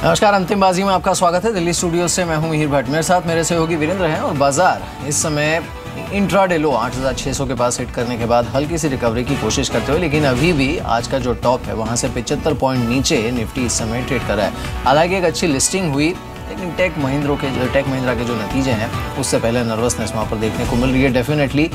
नमस्कार, अंतिम बाजी में आपका स्वागत है। दिल्ली स्टूडियो से मैं हूं मिहिर भट्ट, मेरे साथ मेरे सहयोगी वीरेंद्र हैं। और बाजार इस समय इंट्राडे लो 8600 के पास हिट करने के बाद हल्की सी रिकवरी की कोशिश करते हुए, लेकिन अभी भी आज का जो टॉप है वहां से 75 पॉइंट नीचे निफ्टी इस समय ट्रेड कर रहा है। हालांकि एक अच्छी लिस्टिंग हुई, लेकिन टेक महिंद्रा के जो नतीजे हैं उससे पहले नर्वसनेस वहाँ पर देखने को मिल रही है डेफिनेटली।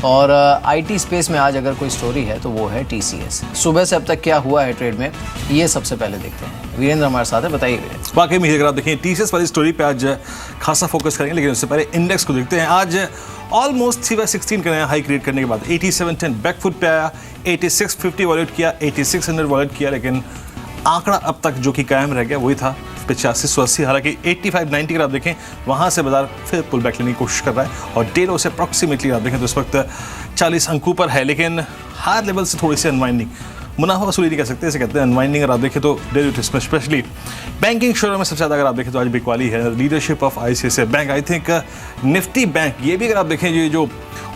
और आईटी स्पेस में आज अगर कोई स्टोरी है तो वो है टीसीएस। सुबह से अब तक क्या हुआ है ट्रेड में, ये सबसे पहले देखते हैं। वीरेंद्र हमारे साथ है, बताइए वीरेंद्र। वाकई में अगर आप देखें टीसीएस वाली स्टोरी पे आज खासा फोकस करेंगे, लेकिन उससे पहले इंडेक्स को देखते हैं। आज ऑलमोस्ट 3/16 का नया हाई क्रिएट करने के बाद 8710 बैकफुट पे आया, 8650 वॉलेट किया, 8600 वॉलेट किया, लेकिन आंकड़ा अब तक जो कि कायम रह गया वही था 8580। हालांकि 8590 अगर आप देखें वहां से बाजार फिर पुल बैक लेने की कोशिश कर रहा है और डे लो से अप्रॉक्सीमेटली आप देखें तो इस वक्त 40 अंकों पर है, लेकिन हायर लेवल से थोड़ी सी अनवाइंडिंग, मुनाफा वसूली नहीं कह सकते, इसे कहते हैं अनवाइंडिंग। अगर आप देखें तो डेरिवेटिव्स में स्पेशली बैंकिंग शेयरों में सबसे ज़्यादा अगर आप देखें तो आज बिकवाली है। Leadership of ICICI bank, I think Nifty bank, ये भी अगर आप देखें ये जो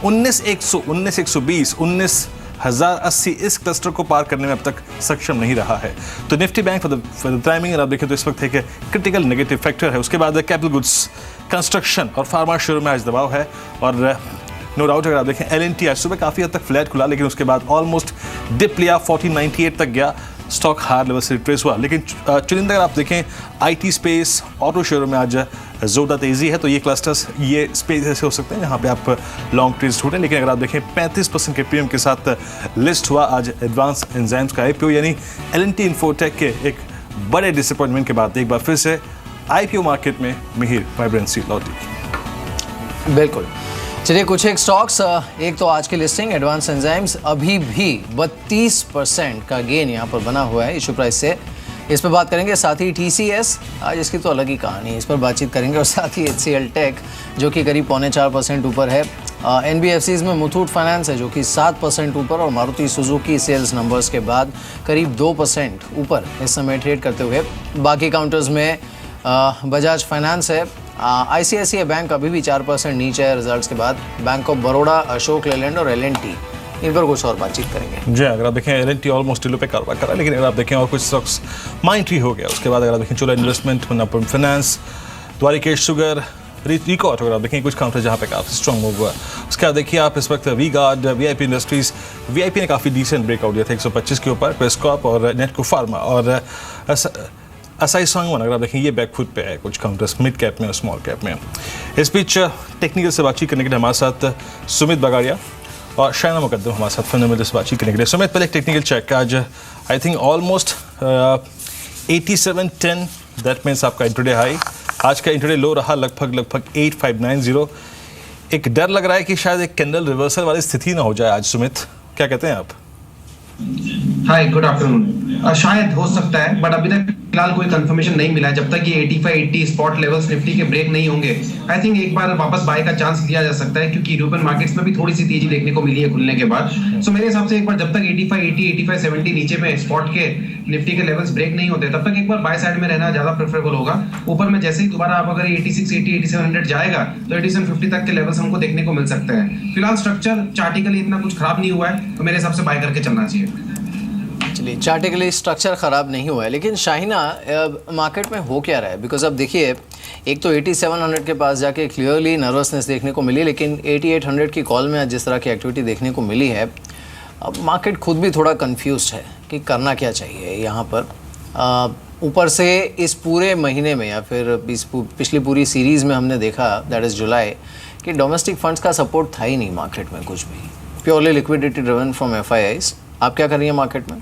19100, 19120, 19080 इस क्लस्टर को पार करने में अब तक सक्षम नहीं रहा है। तो Nifty bank for the timing अगर आप देखें तो इस वक्त एक क्रिटिकल नेगेटिव फैक्टर है। उसके बाद कैपिटल गुड्स, कंस्ट्रक्शन और फार्मा शेयरों में आज दबाव है। और नो डाउट अगर आप देखें एलएनटी आज सुबह काफ़ी हद तक फ्लैट खुला, लेकिन उसके बाद ऑलमोस्ट डिप लिया, 1498 तक गया, स्टॉक हायर लेवल से रिट्रेस हुआ। लेकिन चुनिंदा अगर आप देखें आईटी स्पेस, ऑटो शेयरों में आज जोरदार तेज़ी है। तो ये क्लस्टर्स, ये स्पेस ऐसे हो सकते हैं जहाँ पे आप लॉन्ग ट्रेड्स ढूंढें। लेकिन अगर आप देखें 35% के प्रीमियम के साथ लिस्ट हुआ आज एडवांस एंजाइम्स का आईपीओ, यानी एलएनटी इन्फोटेक के एक बड़े डिसअपॉइंटमेंट के बाद एक बार फिर से आईपीओ मार्केट में मिहिर वाइब्रेंसी लौटी। बिल्कुल, चलिए कुछ एक स्टॉक्स। एक तो आज की लिस्टिंग एडवांस एंजाइम्स, अभी भी 32% का गेन यहाँ पर बना हुआ है इशू प्राइस से, इस पर बात करेंगे। साथ ही टीसीएस, आज इसकी तो अलग ही कहानी है, इस पर बातचीत करेंगे। और साथ ही एचसीएल टेक जो कि करीब 4.25% ऊपर है। एनबीएफसीज में मुथूट फाइनेंस है जो कि 7% ऊपर, और मारुति सुजुकी सेल्स नंबर्स के बाद करीब 2% ऊपर इस समय ट्रेड करते हुए। बाकी काउंटर्स में बजाज फाइनेंस है, आईसीआईसीआई बैंक अभी भी 4% नीचे है रिजल्ट्स के बाद। बैंक ऑफ बड़ौदा, अशोक लेलैंड और एलएनटी, इन पर कुछ और बातचीत करेंगे। जी, अगर आप देखें एलएनटी ऑलमोस्ट लो पे कारोबार कर रहा है, लेकिन अगर आप देखें और कुछ स्टॉक्स माइंट्री हो गया। उसके बाद अगर आप देखें Chola investment, Manappuram finance, Dwarikesh sugar, record, अगर आप देखें कुछ काउंटर जहाँ पे काफ़ी स्ट्रॉन्ग मूव हुआ है। उसके बाद देखिए आप इस वक्त V Guard, VIP Industries, VIP ने काफ़ी डिसेंट ब्रेकआउट दिया था 125 के ऊपर, प्रेस्कॉप और नेटको फार्मा और असाई सांगवान, अगर आप देखें ये बैकफुट पे है कुछ काउंटर्स मिड कैप में और स्मॉल कैप में। इस बीच टेक्निकल से बातचीत करने के लिए हमारे साथ सुमित बगाड़िया और शायना मुकद्दम हमारे साथ फंडामेंटल से बातचीत करने के लिए। सुमित, पहले एक टेक्निकल चेक, आज I think almost 8710, that means आपका इंट्राडे हाई, आज का इंट्राडे लो रहा लगभग 8590। एक डर लग रहा है कि शायद एक कैंडल रिवर्सल वाली स्थिति ना हो जाए आज। सुमित, क्या कहते हैं आप? हाय, गुड आफ्टरनून। शायद हो सकता है, बट अभी तक फिलहाल कोई कंफर्मेशन नहीं मिला है। जब तक ये 85-80 स्पॉट लेवल्स निफ्टी के ब्रेक नहीं होंगे, आई थिंक एक बार वापस बाय का चांस लिया जा सकता है, क्योंकि यूरोपियन मार्केट्स में भी थोड़ी सी तेजी देखने को मिली है खुलने के बाद। सो मेरे हिसाब से एक बार जब तक 85-80, 85-70 नीचे में स्पॉट के निफ्टी के लेवल्स ब्रेक नहीं होते, तब तक एक बार बाय साइड में रहना ज्यादा प्रेफरेबल होगा। ऊपर में जैसे ही दोबारा आप अगर 8680, 8700 जाएगा तो 8750 तक के लेवल्स हमको देखने को मिल सकते हैं। फिलहाल स्ट्रक्चर चार्टिकली इतना कुछ खराब नहीं हुआ है, तो मेरे हिसाब से बाय करके चलना चाहिए। चलिए, चार्टिकली स्ट्रक्चर ख़राब नहीं हुआ है, लेकिन शाहिना मार्केट में हो क्या रहा है? बिकॉज अब देखिए, एक तो 8700 के पास जाके क्लियरली नर्वसनेस देखने को मिली, लेकिन 8800 की कॉल में जिस तरह की एक्टिविटी देखने को मिली है, अब मार्केट खुद भी थोड़ा कंफ्यूज्ड है कि करना क्या चाहिए यहाँ पर। ऊपर से इस पूरे महीने में या फिर पिछली पूरी सीरीज़ में हमने देखा, दैट इज़ जुलाई, कि डोमेस्टिक फंड्स का सपोर्ट था ही नहीं मार्केट में कुछ भी, purely liquidity driven from FIIs. आप क्या कर रही हैं मार्केट में?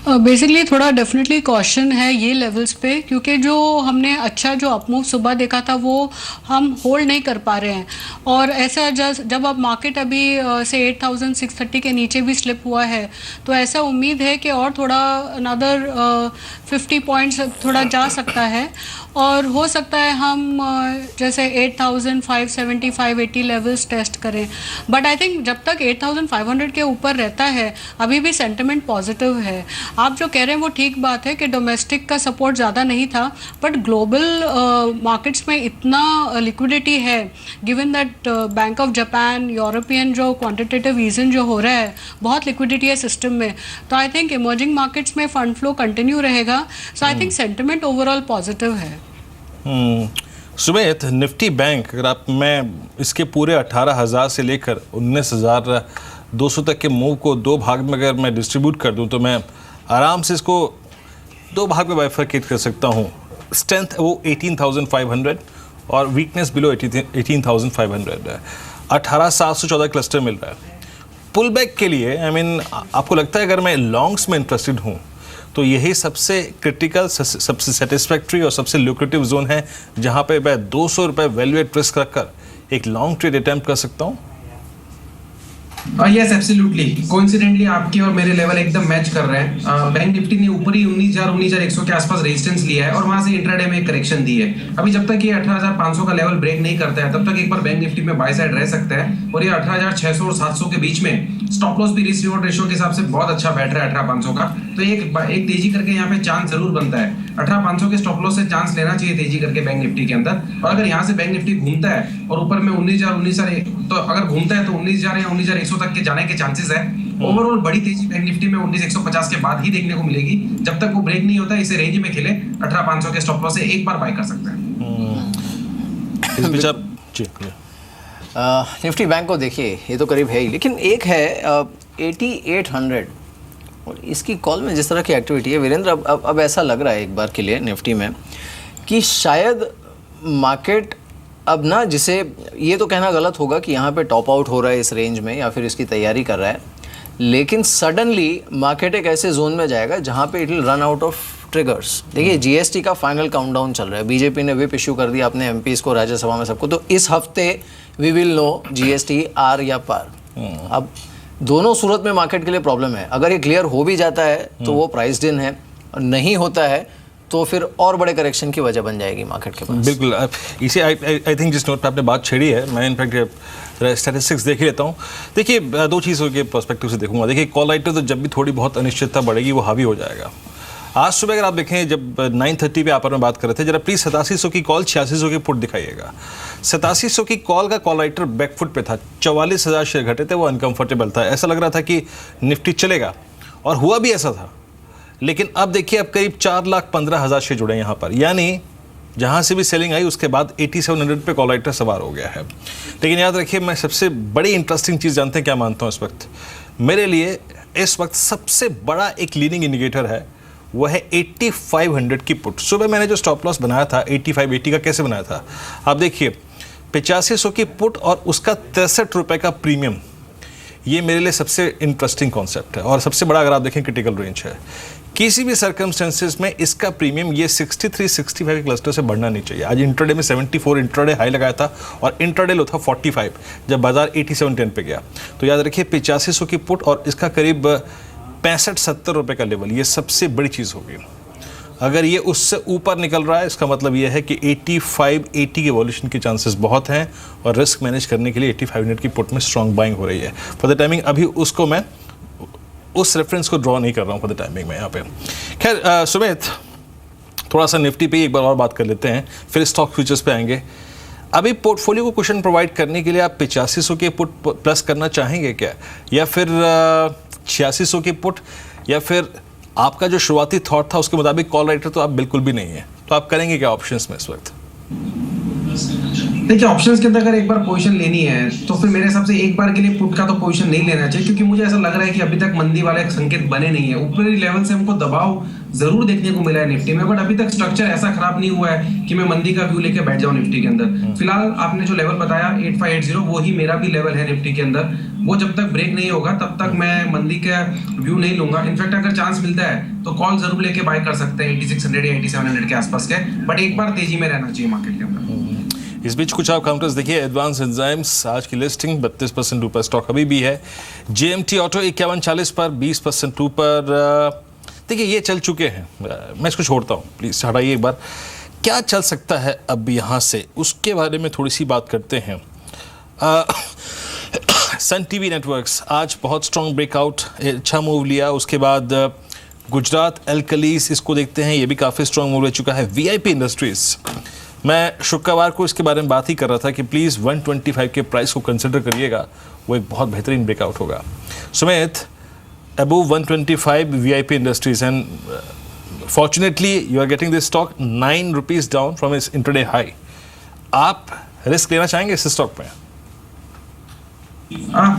बेसिकली थोड़ा डेफिनेटली कॉशन है ये लेवल्स पे, क्योंकि जो हमने अच्छा जो अपमूव सुबह देखा था वो हम होल्ड नहीं कर पा रहे हैं। और ऐसा जब अब मार्केट अभी से 8630 के नीचे भी स्लिप हुआ है, तो ऐसा उम्मीद है कि और थोड़ा अनदर 50 पॉइंट्स थोड़ा जा सकता है। और हो सकता है हम जैसे 8,570 580 लेवल्स टेस्ट करें, बट आई थिंक जब तक 8,500 के ऊपर रहता है अभी भी सेंटिमेंट पॉजिटिव है। आप जो कह रहे हैं वो ठीक बात है कि डोमेस्टिक का सपोर्ट ज़्यादा नहीं था, बट ग्लोबल मार्केट्स में इतना लिक्विडिटी है, given that bank of Japan, European जो क्वांटिटेटिव ईजन जो हो रहा है, बहुत लिक्विडिटी है सिस्टम में, तो आई थिंक इमर्जिंग मार्केट्स में फंड फ्लो कंटिन्यू रहेगा। So I think sentiment overall positive है। सुमित, निफ्टी बैंक अगर आप मैं इसके पूरे 18,000 से लेकर 19,200 तक के मूव को दो भाग में अगर मैं डिस्ट्रीब्यूट कर दूं तो मैं आराम से इसको दो भाग में बाइफरकेट कर सकता हूं। स्ट्रेंथ वो 18,500 और वीकनेस बिलो 18,500 है। 18,714 क्लस्टर मिल रहा है। पुल बैक के लिए आपको लगता है अगर मैं लॉन्ग्स में इंटरेस्टेड हूं तो यही सबसे क्रिटिकल, सबसे सेटिस्फैक्ट्री और सबसे लुक्रेटिव जोन है जहां पे मैं 200 रुपये वैल्यू एट रिस्क रखकर एक लॉन्ग ट्रेड अटेम्प्ट कर सकता हूं? यस एब्सोल्युटली, कोइंसिडेंटली आपके और मेरे लेवल एकदम मैच कर रहे हैं। बैंक निफ्टी ने ऊपर ही 19,100 के आसपास रेजिस्टेंस लिया है और वहां से इंट्राडे में क्रेक्शन दी है। अभी जब तक ये 18,500 का लेवल ब्रेक नहीं करता है तब तक एक बार बैंक निफ्टी में बाय साइड रह सकता है, और ये 18,600 और 700 के बीच में स्टॉप लॉस भी रिस्क रिवॉर्ड रेशियो के हिसाब से बहुत अच्छा बैठ रहा है 18,500 का, तो एक तेजी करके यहाँ पे चांस जरूर बनता है। 18,500 के स्टॉप लॉस से चांस लेना चाहिए तेजी करके बैंक निफ्टी के अंदर, और अगर यहाँ से बैंक निफ्टी घूमता है और ऊपर में 19,000 तो अगर घूमता है तो 19,000 या 19,100 तक के जाने के चांसेस है। ओवरऑल बड़ी तेजी बैंक निफ्टी में 19,150 के बाद ही देखने को मिलेगी। जब तक वो ब्रेक नहीं होता इसे रेंज में खेले 18,500 के स्टॉप लॉस से एक बार बाय कर सकते हैं। निफ्टी बैंक को देखिए, ये तो करीब है ही, लेकिन एक है 8800 और इसकी कॉल में जिस तरह की एक्टिविटी है वीरेंद्र, अब ऐसा लग रहा है एक बार के लिए निफ्टी में कि शायद मार्केट अब ना, जिसे ये तो कहना गलत होगा कि यहाँ पे टॉप आउट हो रहा है इस रेंज में या फिर इसकी तैयारी कर रहा है, लेकिन सडनली मार्केट एक ऐसे जोन में जाएगा जहाँ पे it will run out of triggers. देखिए जीएसटी का फाइनल काउंटडाउन चल रहा है, बीजेपी ने व्हिप इशू कर दिया अपने एमपीज को, राज्यसभा में सबको, तो इस हफ्ते वी विल नो जीएसटी आर या पार। अब दोनों सूरत में मार्केट के लिए प्रॉब्लम है। अगर ये क्लियर हो भी जाता है तो वो प्राइस्ड इन है, और नहीं होता है तो फिर और बड़े करेक्शन की वजह बन जाएगी मार्केट के पास। बिल्कुल, इसे आई थिंक जिस नोट पे आपने बात छेड़ी है, मैं इनफैक्ट स्टैटिस्टिक्स देख ही लेता हूँ। देखिए दो चीज़ों के पर्सपेक्टिव से देखूंगा। देखिए कॉल राइटर तो जब भी थोड़ी बहुत अनिश्चितता बढ़ेगी वो हावी हो जाएगा। आज सुबह अगर आप देखें जब 9:30 पे आप में बात कर रहे थे, जरा प्लीज़ 8700 की कॉल 8600 की पुट दिखाइएगा। 8700 की कॉल का कॉल राइटर बैकफुट पे था, 44,000 शेयर घटे थे, वो अनकंफर्टेबल था, ऐसा लग रहा था कि निफ्टी चलेगा, और हुआ भी ऐसा था। लेकिन अब देखिए अब करीब 4,15,000 शेयर जुड़े यहाँ पर, यानी जहाँ से भी सेलिंग आई उसके बाद 8700 पे कॉल राइटर सवार हो गया है। लेकिन याद रखिए, मैं सबसे बड़ी इंटरेस्टिंग चीज़ जानते हैं क्या मानता हूँ इस वक्त? मेरे लिए इस वक्त सबसे बड़ा एक लीडिंग इंडिकेटर है, वो है 8500 की पुट। सुबह मैंने जो स्टॉप लॉस बनाया था 8580 का, कैसे बनाया था आप देखिए, 8500 की पुट और उसका 63 रुपये का प्रीमियम, ये मेरे लिए सबसे इंटरेस्टिंग कॉन्सेप्ट है, और सबसे बड़ा अगर आप देखें क्रिटिकल रेंज है। किसी भी सर्कमस्टेंसेस में इसका प्रीमियम ये 63-65 के क्लस्टर से बढ़ना नहीं चाहिए। आज इंट्राडे में 74 इंट्राडे हाई लगाया था और इंट्राडे लो था 45 जब बाजार 8710 पे गया। तो याद रखिए 8500 की पुट और इसका करीब 65-70 रुपये का लेवल, ये सबसे बड़ी चीज़ होगी। अगर ये उससे ऊपर निकल रहा है इसका मतलब ये है कि 85-80 के वॉल्यूशन के चांसेस बहुत हैं, और रिस्क मैनेज करने के लिए 8500 की पुट में स्ट्रॉन्ग बाइंग हो रही है फॉर द टाइमिंग। अभी उसको मैं उस रेफरेंस को ड्रॉ नहीं कर रहा हूँ फॉर द टाइमिंग में यहाँ पे। खैर सुमित, थोड़ा सा निफ्टी पे एक बार और बात कर लेते हैं, फिर स्टॉक फ्यूचर्स पे आएंगे। अभी पोर्टफोलियो को कुशन प्रोवाइड करने के लिए आप 8500 के पुट प्लस करना चाहेंगे क्या, या फिर 8600 की पुट, या फिर आपका जो शुरुआती थॉट था उसके मुताबिक कॉल राइटर तो आप बिल्कुल भी नहीं है, तो आप करेंगे क्या ऑप्शंस में इस वक्त? देखिए ऑप्शंस के अंदर अगर एक बार पोजीशन लेनी है तो फिर मेरे हिसाब से एक बार के लिए पुट का तो पोजीशन नहीं लेना चाहिए, क्योंकि मुझे ऐसा लग रहा है कि अभी तक मंदी वाले संकेत बने नहीं है। ऊपरी लेवल से हमको दबाव जरूर देखने को मिला है निफ्टी में, बट अभी तक स्ट्रक्चर ऐसा खराब नहीं हुआ है कि मैं मंदी का व्यू लेके बैठ जाऊं निफ्टी के अंदर। फिलहाल आपने जो लेवल बताया 8580, वो ही मेरा भी लेवल है निफ्टी के अंदर। वो जब तक ब्रेक नहीं होगा तब तक मैं मंदी का व्यू नहीं लूंगा। इनफैक्ट अगर चांस मिलता है तो कॉल जरूर लेके बाय कर सकते हैं 8600 या 8700 के आसपास के, बट एक बार तेजी में रहना चाहिए मार्केट के अंदर। इस बीच कुछ आप काउंटर्स देखिए। एडवांस एंजाइम्स आज की लिस्टिंग 32% ऊपर स्टॉक अभी भी है। जेएमटी ऑटो 5140 पर 20% ऊपर। देखिए ये चल चुके हैं, मैं इसको छोड़ता हूँ, प्लीज़ हटाइए एक बार। क्या चल सकता है अब यहाँ से, उसके बारे में थोड़ी सी बात करते हैं। सन टीवी नेटवर्क्स आज बहुत स्ट्रॉन्ग ब्रेकआउट, अच्छा मूव लिया। उसके बाद गुजरात एल्कलीस, इसको देखते हैं, ये भी काफ़ी स्ट्रॉन्ग मूव ले चुका है। वीआईपी इंडस्ट्रीज़, मैं शुक्रवार को इसके बारे में बात ही कर रहा था कि प्लीज़ 125 के प्राइस को कंसिडर करिएगा, वो एक बहुत बेहतरीन ब्रेकआउट होगा। Sumit, above 125 VIP Industries, and fortunately you are getting this stock 9 rupees down from its intraday high. आप रिस्क लेना चाहेंगे इस स्टॉक में?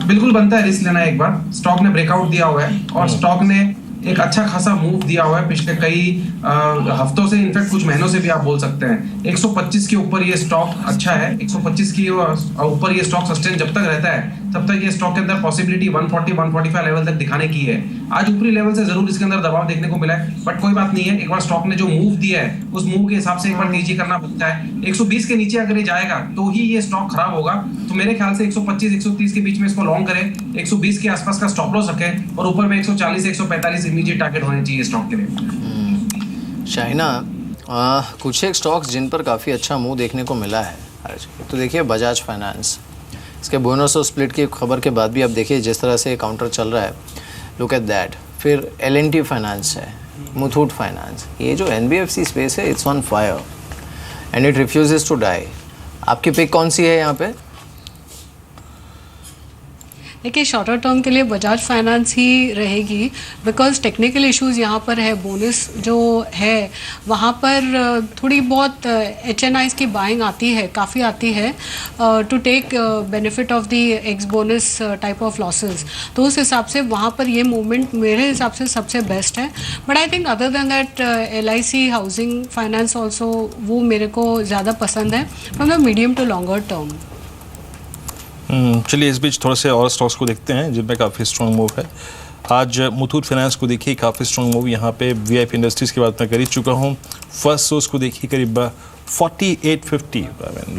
बिल्कुल बनता है रिस्क लेना। एक बार स्टॉक ने ब्रेकआउट दिया हुआ है और स्टॉक ने एक अच्छा खासा मूव दिया हुआ है पिछले कई हफ्तों से, इनफैक्ट कुछ महीनों से भी आप बोल सकते हैं। 125 के ऊपर ये स्टॉक अच्छा है। 125 के ऊपर ये स्टॉक सस्टेन जब तक रहता है तब तक ये स्टॉक के अंदर पॉसिबिलिटी 140-145 लेवल तक दिखाने की है। आज ऊपरी लेवल से जरूर इसके अंदर दबाव देखने को मिला है, बट कोई बात नहीं है। एक बार स्टॉक ने जो मूव दिया है उस मूव के हिसाब से एक बार तेजी करना बनता है। 120 के नीचे अगर ये जाएगा तो ही ये स्टॉक खराब होगा। तो मेरे ख्याल से 125-130 के बीच में इसको लॉन्ग करें, 120 के आसपास का स्टॉप लॉस रखें और ऊपर में 140-145 इमीडिएट टारगेट होने चाहिए स्टॉक के लिए। शाइना, कुछ एक स्टॉक्स जिन पर काफ़ी अच्छा मूव देखने को मिला है आज, तो देखिए बजाज फाइनेंस, इसके बोनस और स्प्लिट की खबर के बाद भी आप देखिए जिस तरह से काउंटर चल रहा है, लुक एट दैट। फिर L&T फाइनेंस है, मुथूट फाइनेंस, ये जो NBFC स्पेस है it's on fire and it refuses to die. आपकी पिक कौन सी है यहाँ पे? देखिए शॉर्टर टर्म के लिए बजाज फाइनेंस ही रहेगी, बिकॉज टेक्निकल इश्यूज यहाँ पर है। बोनस जो है वहाँ पर थोड़ी बहुत HNIs की बाइंग आती है, काफ़ी आती है, to take benefit of the ex bonus type of losses. तो उस हिसाब से वहाँ पर ये मूवमेंट मेरे हिसाब से सबसे बेस्ट है। But I think other than that LIC housing finance also, वो मेरे को ज़्यादा पसंद है from the medium to longer term. चलिए इस बीच थोड़े से और स्टॉक्स को देखते हैं जिनमें काफ़ी स्ट्रॉन्ग मूव है। आज मुथूट फाइनेंस को देखिए, काफ़ी स्ट्रॉन्ग मूव। यहाँ पे वीआईपी इंडस्ट्रीज़ की बात मैं कर ही चुका हूँ। फर्स्ट सोर्स को देखिए करीब 4850,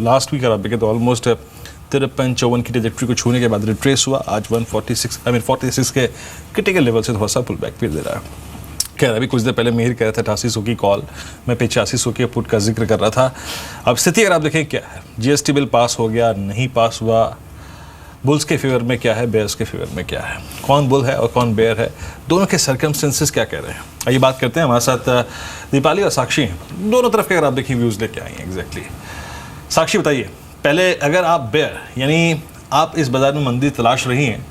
लास्ट वीक अगर आप देखें तो ऑलमोस्ट 53-54 की ट्रेजेक्ट्री को छूने के बाद रिट्रेस हुआ। आज 46 के क्रिटिकल लेवल से थोड़ा सा पुल बैक फिर दे रहा है। खैर अभी कुछ देर पहले मेहर कह रहा था 8800 की कॉल, मैं 8500 के पुट का जिक्र कर रहा था। अब स्थिति अगर आप देखें क्या है, GST बिल पास हो गया, नहीं पास हुआ, बुल्स के फेवर में क्या है, बेयर्स के फेवर में क्या है, कौन बुल है और कौन बेयर है, दोनों के सर्कमस्टेंसेस क्या कह रहे हैं, आइए बात करते हैं। हमारे साथ दीपाली और साक्षी हैं, दोनों तरफ के अगर आप देखिए व्यूज़ लेके आई हैं एग्जैक्टली। साक्षी बताइए पहले, अगर आप बेयर यानी आप इस बाजार में मंदी तलाश रही हैं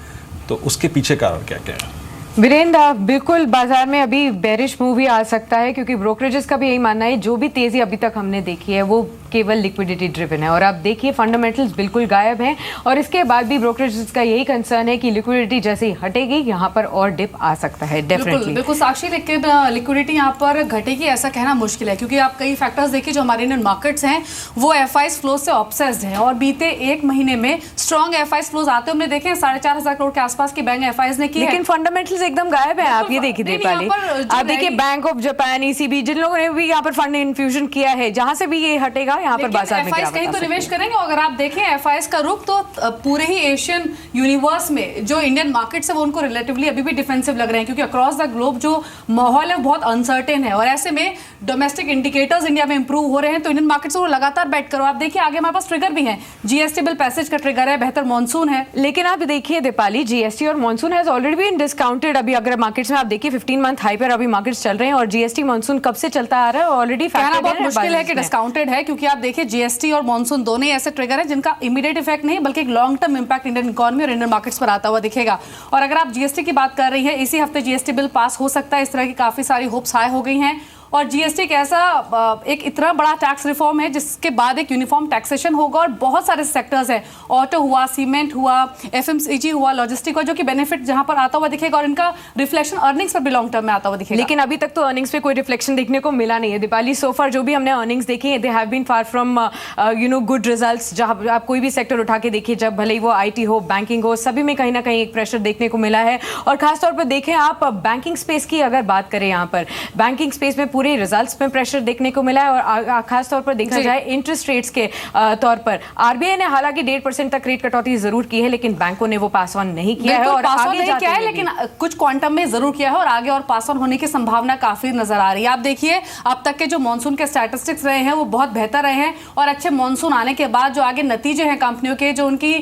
तो उसके पीछे कारण क्या क्या है? वीरेंद्र, बिल्कुल बाजार में अभी बेरिश मूव ही आ सकता है, क्योंकि ब्रोकरेजेस का भी यही मानना है जो भी तेजी अभी तक हमने देखी है वो केवल लिक्विडिटी ड्रिवन है। और आप देखिए फंडामेंटल्स बिल्कुल गायब हैं और इसके बाद भी ब्रोकरेजेस का यही कंसर्न है कि लिक्विडिटी जैसे ही हटेगी यहाँ पर और डिप आ सकता है। डेफिनेटली बिल्कुल साक्षी, लेकिन लिक्विडिटी यहाँ पर घटेगी ऐसा कहना मुश्किल है, क्योंकि आप कई फैक्टर्स देखिए जो हमारे इंडियन मार्केट्स हैं वो FIs फ्लो से ऑब्सेस्ड हैं और बीते एक महीने में स्ट्रॉन्ग FIs फ्लोज आते हमने देखे हैं। 4500 करोड़ के आसपास की बैंक FIs ने की, लेकिन फंडामेंटल्स एकदम गायब है। आप ये देखिए दीपाली, आप देखिए बैंक ऑफ जापान, ECB, जिन लोगों ने भी यहाँ पर फंड इन्फ्यूजन किया है, जहां से भी ये हटेगा यहाँ पर बाजार में कहीं तो निवेश करेंगे। अगर आप देखें FIs का रुख तो पूरे ही एशियन यूनिवर्स में जो इंडियन मार्केट्स है वो उनको रिलेटिवली अभी भी डिफेंसिव लग रहे हैं, क्योंकि अक्रॉस द ग्लोब जो माहौल है बहुत अनसर्टेन है और ऐसे में डोमेस्टिक इंडिकेटर्स इंडिया में इंप्रूव हो रहे हैं तो इंडियन मार्केट्स को लगातार बैट करो। आप देखिए आगे हमारे पास ट्रिगर भी है, GST बिल पैसेज का ट्रिगर है, बेहतर मॉनसून है। लेकिन आप देखिए दीपाली, GST और monsoon has already been discounted. अभी अगर मार्केट्स में आप देखिए 15 मंथ हाई पर अभी मार्केट्स चल रहे हैं और GST मॉनसून कब से चलता आ रहा है ऑलरेडी कहना बहुत मुश्किल है कि डिस्काउंटेड है, क्योंकि आप देखिए GST और मॉनसून दोनों ही ऐसे ट्रिगर है जिनका इमीडिएट इफेक्ट नहीं बल्कि एक long term impact Indian economy और इंडियन मार्केट्स पर आता हुआ दिखेगा। और अगर आप GST की बात कर रही है, इसी हफ्ते GST बिल पास हो सकता है, इस तरह की काफी सारी होप्स हाई हो गई हैं। और GST एक ऐसा एक इतना बड़ा टैक्स रिफॉर्म है जिसके बाद एक यूनिफॉर्म टैक्सेशन होगा और बहुत सारे सेक्टर्स हैं, ऑटो हुआ, सीमेंट हुआ, FMCG हुआ, लॉजिस्टिक हुआ, जो कि बेनिफिट जहां पर आता हुआ दिखेगा और इनका रिफ्लेक्शन अर्निंग्स पर भी लॉन्ग टर्म में आता हुआ दिखेगा। लेकिन अभी तक तो अर्निंग्स पे कोई रिफ्लेक्शन देखने को मिला नहीं है दीपाली। सो फार जो भी हमने अर्निंग्स देखी है, they have been far from good results. जहां आप कोई भी सेक्टर उठा के देखिए, जब भले ही वो IT हो, बैंकिंग हो, सभी में कहीं ना कहीं एक प्रेशर देखने को मिला है। और खासतौर पर देखें आप बैंकिंग स्पेस की अगर बात करें, यहाँ पर बैंकिंग स्पेस में पूरे पूरे रिजल्ट्स में प्रेशर देखने को मिला है और खास तौर पर देखा जाए इंटरेस्ट रेट्स के तौर पर आरबीआई ने हालांकि 1.5% तक रेट कटौती जरूर की है, लेकिन बैंकों ने वो पास ऑन नहीं किया है और आगे नहीं किया है, लेकिन कुछ क्वांटम में जरूर किया है और आगे और पास ऑन होने की संभावना काफी नजर आ रही है। आप देखिए अब तक के जो मॉनसून के स्टैटिस्टिक्स रहे हैं वो बहुत बेहतर रहे हैं और अच्छे मॉनसून आने के बाद जो आगे नतीजे हैं कंपनियों के, जो उनकी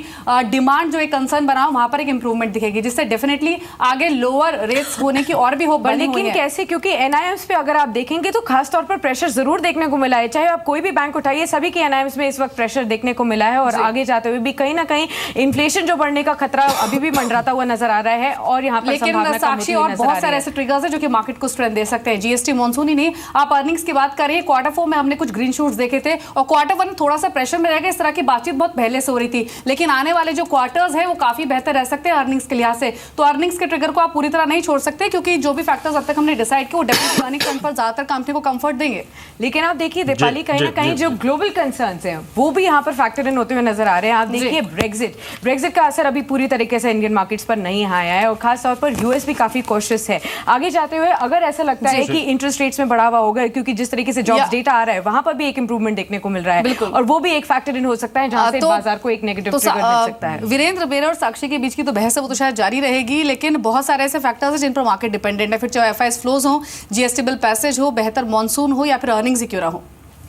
डिमांड जो एक कंसर्न बना वहां पर एक इंप्रूवमेंट दिखेगी, जिससे डेफिनेटली आगे लोअर रेट्स होने की और भी होप बनी हुई है। लेकिन कैसे, क्योंकि एनआईएम्स पे अगर आप देखेंगे तो खास तौर पर प्रेशर जरूर देखने को मिला है, चाहे आप कोई भी बैंक उठाइए सभी के एनआईएम्स में इस वक्त प्रेशर देखने को मिला है और आगे जाते हुए भी कहीं ना कहीं इन्फ्लेशन जो बढ़ने का खतरा अभी भी मंडराता हुआ नजर आ रहा है और यहाँ पर लेकिन साक्षी और बहुत सारे ऐसे ट्रिगर्स हैं जो कि मार्केट को स्ट्रेंथ दे सकते हैं। जीएसटी मॉनसून ही नहीं, आप अर्निंग्स की बात कर रही है, क्वार्टर 4 में हमने कुछ ग्रीन शूट्स देखे थे और क्वार्टर 1 थोड़ा सा प्रेशर में रहेगा, इस तरह की बातचीत बहुत पहले से हो रही थी, लेकिन आने वाले जो क्वार्टर्स हैं वो काफी बेहतर रह सकते हैं अर्निंग्स के लिहाज से। तो अर्निंग्स के ट्रिगर को आप पूरी तरह नहीं छोड़ सकते, क्योंकि जो भी फैक्टर्स अब तक हमने डिसाइड किया वो डेफिनेटली अर्निंग फ्रंट पर ज्यादातर कंपनी को कंफर्ट देंगे। लेकिन आप देखिए दीपाली, कहीं ना कहीं जो ग्लोबल कंसर्न्स हैं वो भी यहाँ पर फैक्टर इन होते हुए नजर आ रहे हैं। आप देखिए ब्रेक्जिट का असर अभी पूरी तरीके से इंडियन मार्केट्स पर नहीं आया है और खास तौर पर यूएस भी काफी कॉशियस है। आगे जाते हुए अगर ऐसा लगता है कि इंटरेस्ट रेट्स में बढ़ावा होगा, क्योंकि जिस तरीके से जॉब्स डेटा आ रहा है वहां पर भी एक इंप्रूवमेंट देखने को मिल रहा है और वो भी एक फैक्टर इन हो सकता है जहां से बाजार को एक नेगेटिव ट्रिगर मिल सकता है। वीरेंद्र, मेरे और साक्षी के बीच की तो बहस है वो तो शायद जारी रहेगी, लेकिन बहुत सारे ऐसे फैक्टर्स हैं जिन पर मार्केट डिपेंडेंट है, फिर चाहे एफआईएस फ्लोज हो, जीएसटी बिल पैसेज हो, बेहतर मॉनसून हो या फिर अर्निंग्स ही क्यों ना हो।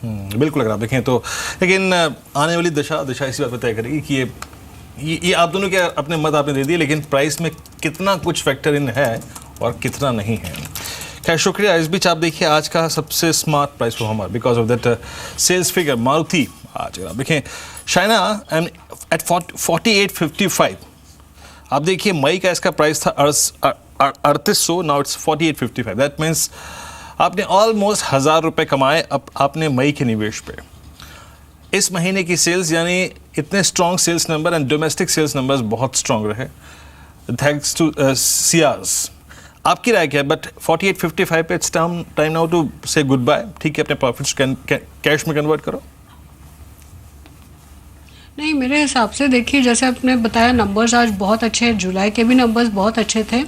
बिल्कुल, अगर आप देखें तो लेकिन आने वाली दिशा इसी बात पर तय करेगी कि ये आप दोनों के अपने मत आपने दे दिए, लेकिन प्राइस में कितना कुछ फैक्टर इन है और कितना नहीं है। खैर, शुक्रिया। इस बीच आप देखिए आज का सबसे smart price performer because of that sales figure Maruti, आज अगर आप देखें चाइना एट 4855। आप देखिए मई का इसका प्राइस था 3800, नाउ इट्स 4855। दैट मीन्स आपने ऑलमोस्ट 1000 रुपये कमाए अब आपने मई के निवेश पे। इस महीने की सेल्स यानी इतने strong sales number and domestic sales numbers बहुत स्ट्रॉन्ग रहे थैंक्स टू सियाज। आपकी राय क्या है? बट 4855 पे it's time now to say goodbye. ठीक है, अपने प्रॉफिट्स कैश में कन्वर्ट करो। नहीं, मेरे हिसाब से देखिए जैसे आपने बताया नंबर्स आज बहुत अच्छे हैं, जुलाई के भी नंबर्स बहुत अच्छे थे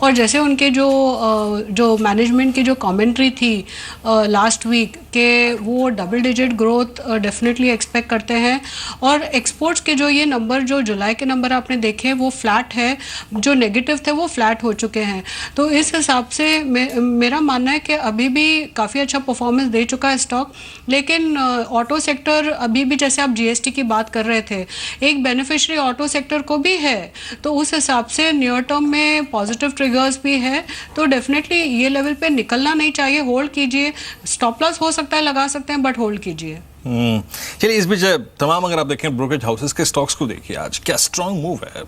और जैसे उनके जो मैनेजमेंट की जो कमेंट्री थी लास्ट वीक के वो double digit growth definitely expect करते हैं और एक्सपोर्ट्स के जो ये नंबर जो जुलाई के नंबर आपने देखे वो फ्लैट है, जो नेगेटिव थे वो फ्लैट हो चुके हैं। तो इस हिसाब से मेरा मानना है कि अभी भी काफ़ी अच्छा परफॉर्मेंस दे चुका है स्टॉक, लेकिन ऑटो सेक्टर अभी भी जैसे आप जीएसटी की बात कर रहे थे एक बेनिफिशियरी ऑटो सेक्टर को भी है, तो उस हिसाब से नियर टर्म में पॉजिटिव ट्रिगर्स भी है, तो डेफिनेटली ये लेवल पे निकलना नहीं चाहिए, होल्ड कीजिए। स्टॉप लॉस हो सकता है लगा सकते हैं बट होल्ड कीजिए। चलिए, इस बीच तमाम अगर आप देखें ब्रोकरेज हाउसेस के स्टॉक्स को देखिए आज क्या स्ट्रांग मूव है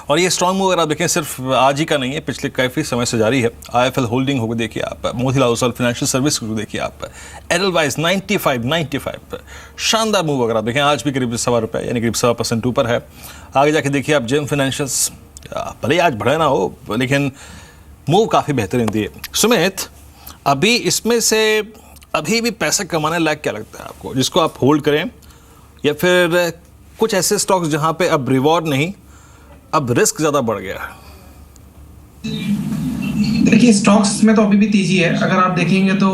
और ये स्ट्रांग मूव अगर आप देखें सिर्फ आज ही का नहीं है, पिछले काफ़ी समय से जारी है। आईएफएल होल्डिंग को देखिए आप, मोतीलाल ओसवाल फाइनेंशियल सर्विस को देखिए आप, एडलवाइज 95 शानदार मूव अगर आप देखें आज भी करीब ₹1.25 यानी करीब 1.25% ऊपर है। आगे जाके देखिए आप जेम फाइनेंशियल्स, भले आज बढ़े ना हो लेकिन मूव काफ़ी बेहतरीन दिए। सुमित, अभी इसमें से अभी भी पैसा कमाने लायक क्या लगता है आपको, जिसको आप होल्ड करें या फिर कुछ ऐसे स्टॉक्स जहाँ पे अब रिवॉर्ड नहीं अब रिस्क ज़्यादा बढ़ गया है? देखिए स्टॉक्स में तो अभी भी तेजी है। अगर आप देखेंगे तो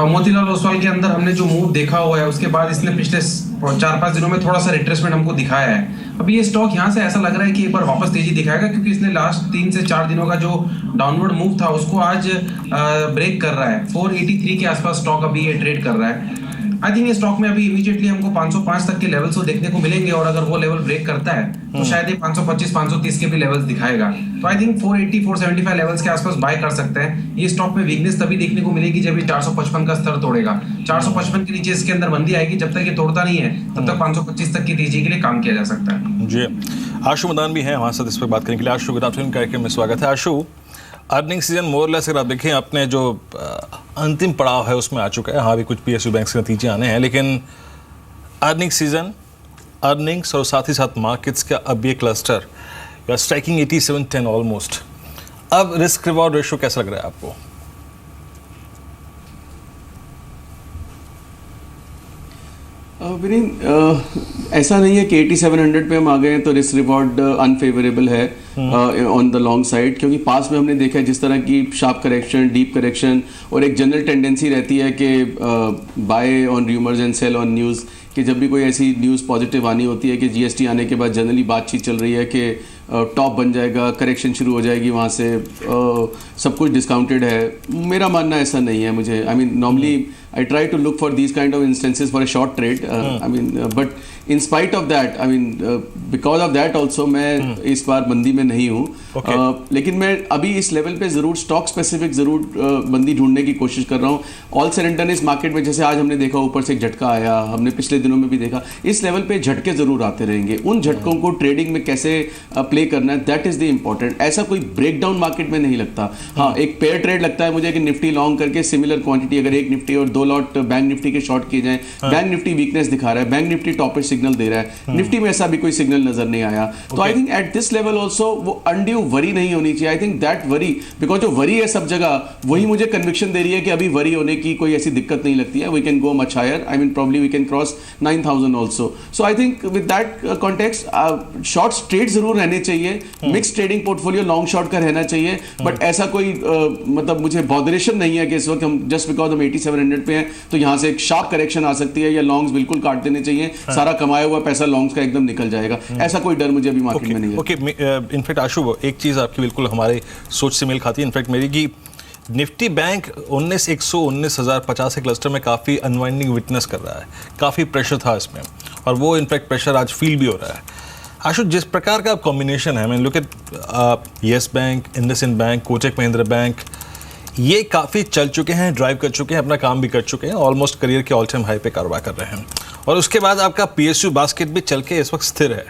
मोतीलाल ओसवाल के अंदर हमने जो मूव देखा हुआ है उसके बाद इसने पिछले 4-5 दिनों में थोड़ा सा रिट्रेसमेंट हमको दिखाया है। अभी ये स्टॉक यहाँ से ऐसा लग रहा है कि एक बार वापस तेजी दिखाएगा, क्योंकि इसने लास्ट 3 से 4 दिनों का जो डाउनवर्ड मूव था उसको आज ब्रेक कर रहा है। 483 के आसपास स्टॉक अभी ये ट्रेड कर रहा है। आई थिंक ये स्टॉक में अभी इमीडिएटली हमको 505 तक के लेवल्स को देखने को मिलेंगे और अगर वो लेवल ब्रेक करता है तो शायद ये 525-530 के भी लेवल्स दिखाएगा। तो आई थिंक 480-475 लेवल्स के आसपास बाय कर सकते हैं। ये स्टॉक में वीकनेस तभी देखने को मिलेगी जब ये 455 का स्तर तोड़ेगा। 455 के नीचे इसके अंदर मंदी आएगी, जब तक ये तोड़ता नहीं है तब तक 525 तक की तेजी के लिए काम किया जा सकता है। जी, आशु मदान भी हैं हमारे साथ इस पर बात करने के लिए। आशु, गुड आफ्टरनून कार्यक्रम में स्वागत है। आशु, अर्निंग सीजन मोरलेस अगर आप देखें अपने जो अंतिम पड़ाव है उसमें आ चुका है। हाँ, भी कुछ पीएसयू बैंक के नतीजे आने हैं, लेकिन अर्निंग सीजन, अर्निंग्स और साथ ही साथ मार्केट्स का अब ये क्लस्टर या स्ट्राइकिंग 87-10 ऑलमोस्ट। अब रिस्क रिवॉर्ड रेशियो कैसा लग रहा है आपको? विनीन ऐसा नहीं है कि 8700 पे हम आ गए हैं तो रिस्क रिवॉर्ड अनफेवरेबल है ऑन द लॉन्ग साइड, क्योंकि पास में हमने देखा है जिस तरह की शार्प करेक्शन, डीप करेक्शन और एक जनरल टेंडेंसी रहती है कि buy on rumours and sell on news, कि जब भी कोई ऐसी न्यूज़ पॉजिटिव आनी होती है कि जीएसटी आने के बाद जनरली बातचीत चल रही है कि टॉप बन जाएगा, करेक्शन शुरू हो जाएगी, वहाँ से सब कुछ डिस्काउंटेड है। मेरा मानना ऐसा नहीं है। मुझे I mean normally I try to look for these kind of instances for a short trade, I mean but in spite of that, I mean because of that also मैं इस बार मंदी में नहीं हूँ। लेकिन मैं अभी इस लेवल पे ज़रूर स्टॉक स्पेसिफिक ज़रूर मंदी ढूंढने की कोशिश कर रहा हूँ। ऑल सेड एंड डन इस मार्केट में जैसे आज हमने देखा ऊपर से एक झटका आया, हमने पिछले दिनों में भी देखा, इस लेवल पे झटके ज़रूर आते रहेंगे। उन झटकों को ट्रेडिंग में कैसे प्ले करना है, दैट इज़ द इम्पॉर्टेंट। ऐसा कोई ब्रेकडाउन मार्केट में नहीं लगता। हाँ, एक पेयर ट्रेड लगता है मुझे कि निफ्टी लॉन्ग करके सिमिलर क्वांटिटी अगर एक निफ्टी और 2 लॉट बैंक निफ्टी के शॉर्ट किए जाएं, बैंक निफ्टी वीकनेस दिखा रहा है, बैंक निफ्टी टॉपिश सिग्नल दे रहा है, निफ्टी में ऐसा भी कोई सिग्नल नजर नहीं आया। तो I think at this level also वो अनड्यू वरी नहीं होनी चाहिए। I think that worry, because जो वरी है सब जगह, वही मुझे कन्विक्शन दे रही है कि अभी वरी होने की कोई ऐसी दिक्कत नहीं लगती है। We can go much higher, I mean probably we can cross 9000 also. So I think with that context short straight जरूर रहने चाहिए, mix trading portfolio long short का रहना चाहिए, बट ऐसा कोई मतलब मुझे बॉदरेशन नहीं है कि इस वक्त हम जस्ट बिकॉज हम 8700 पे हैं तो यहाँ से एक शार्प करेक्शन आ सकती है या लॉन्ग्स बिल्कुल काट देने चाहिए, सारा कमाया हुआ पैसा लॉन्ग्स का एकदम निकल जाएगा। ऐसा कोई डर मुझे अभी मार्केट में नहीं है। ओके, इनफैक्ट आशु, एक चीज़ आपकी बिल्कुल हमारे सोच से मेल खाती है। इनफैक्ट मेरी की निफ्टी बैंक 19,119,050 के क्लस्टर में काफ़ी अनवाइंडिंग विटनेस कर रहा है, काफ़ी प्रेशर था इसमें, और वो इनफैक्ट प्रेशर आज फील भी हो रहा है। आशु, जिस प्रकार का कॉम्बिनेशन है, मैंने look at yes bank, IndusInd bank, Kotak Mahindra bank, ये काफ़ी चल चुके हैं, ड्राइव कर चुके हैं, अपना काम भी कर चुके हैं, ऑलमोस्ट करियर के ऑल टाइम हाई पे कारोबार कर रहे हैं, और उसके बाद आपका पीएसयू बास्केट भी चल के इस वक्त स्थिर है।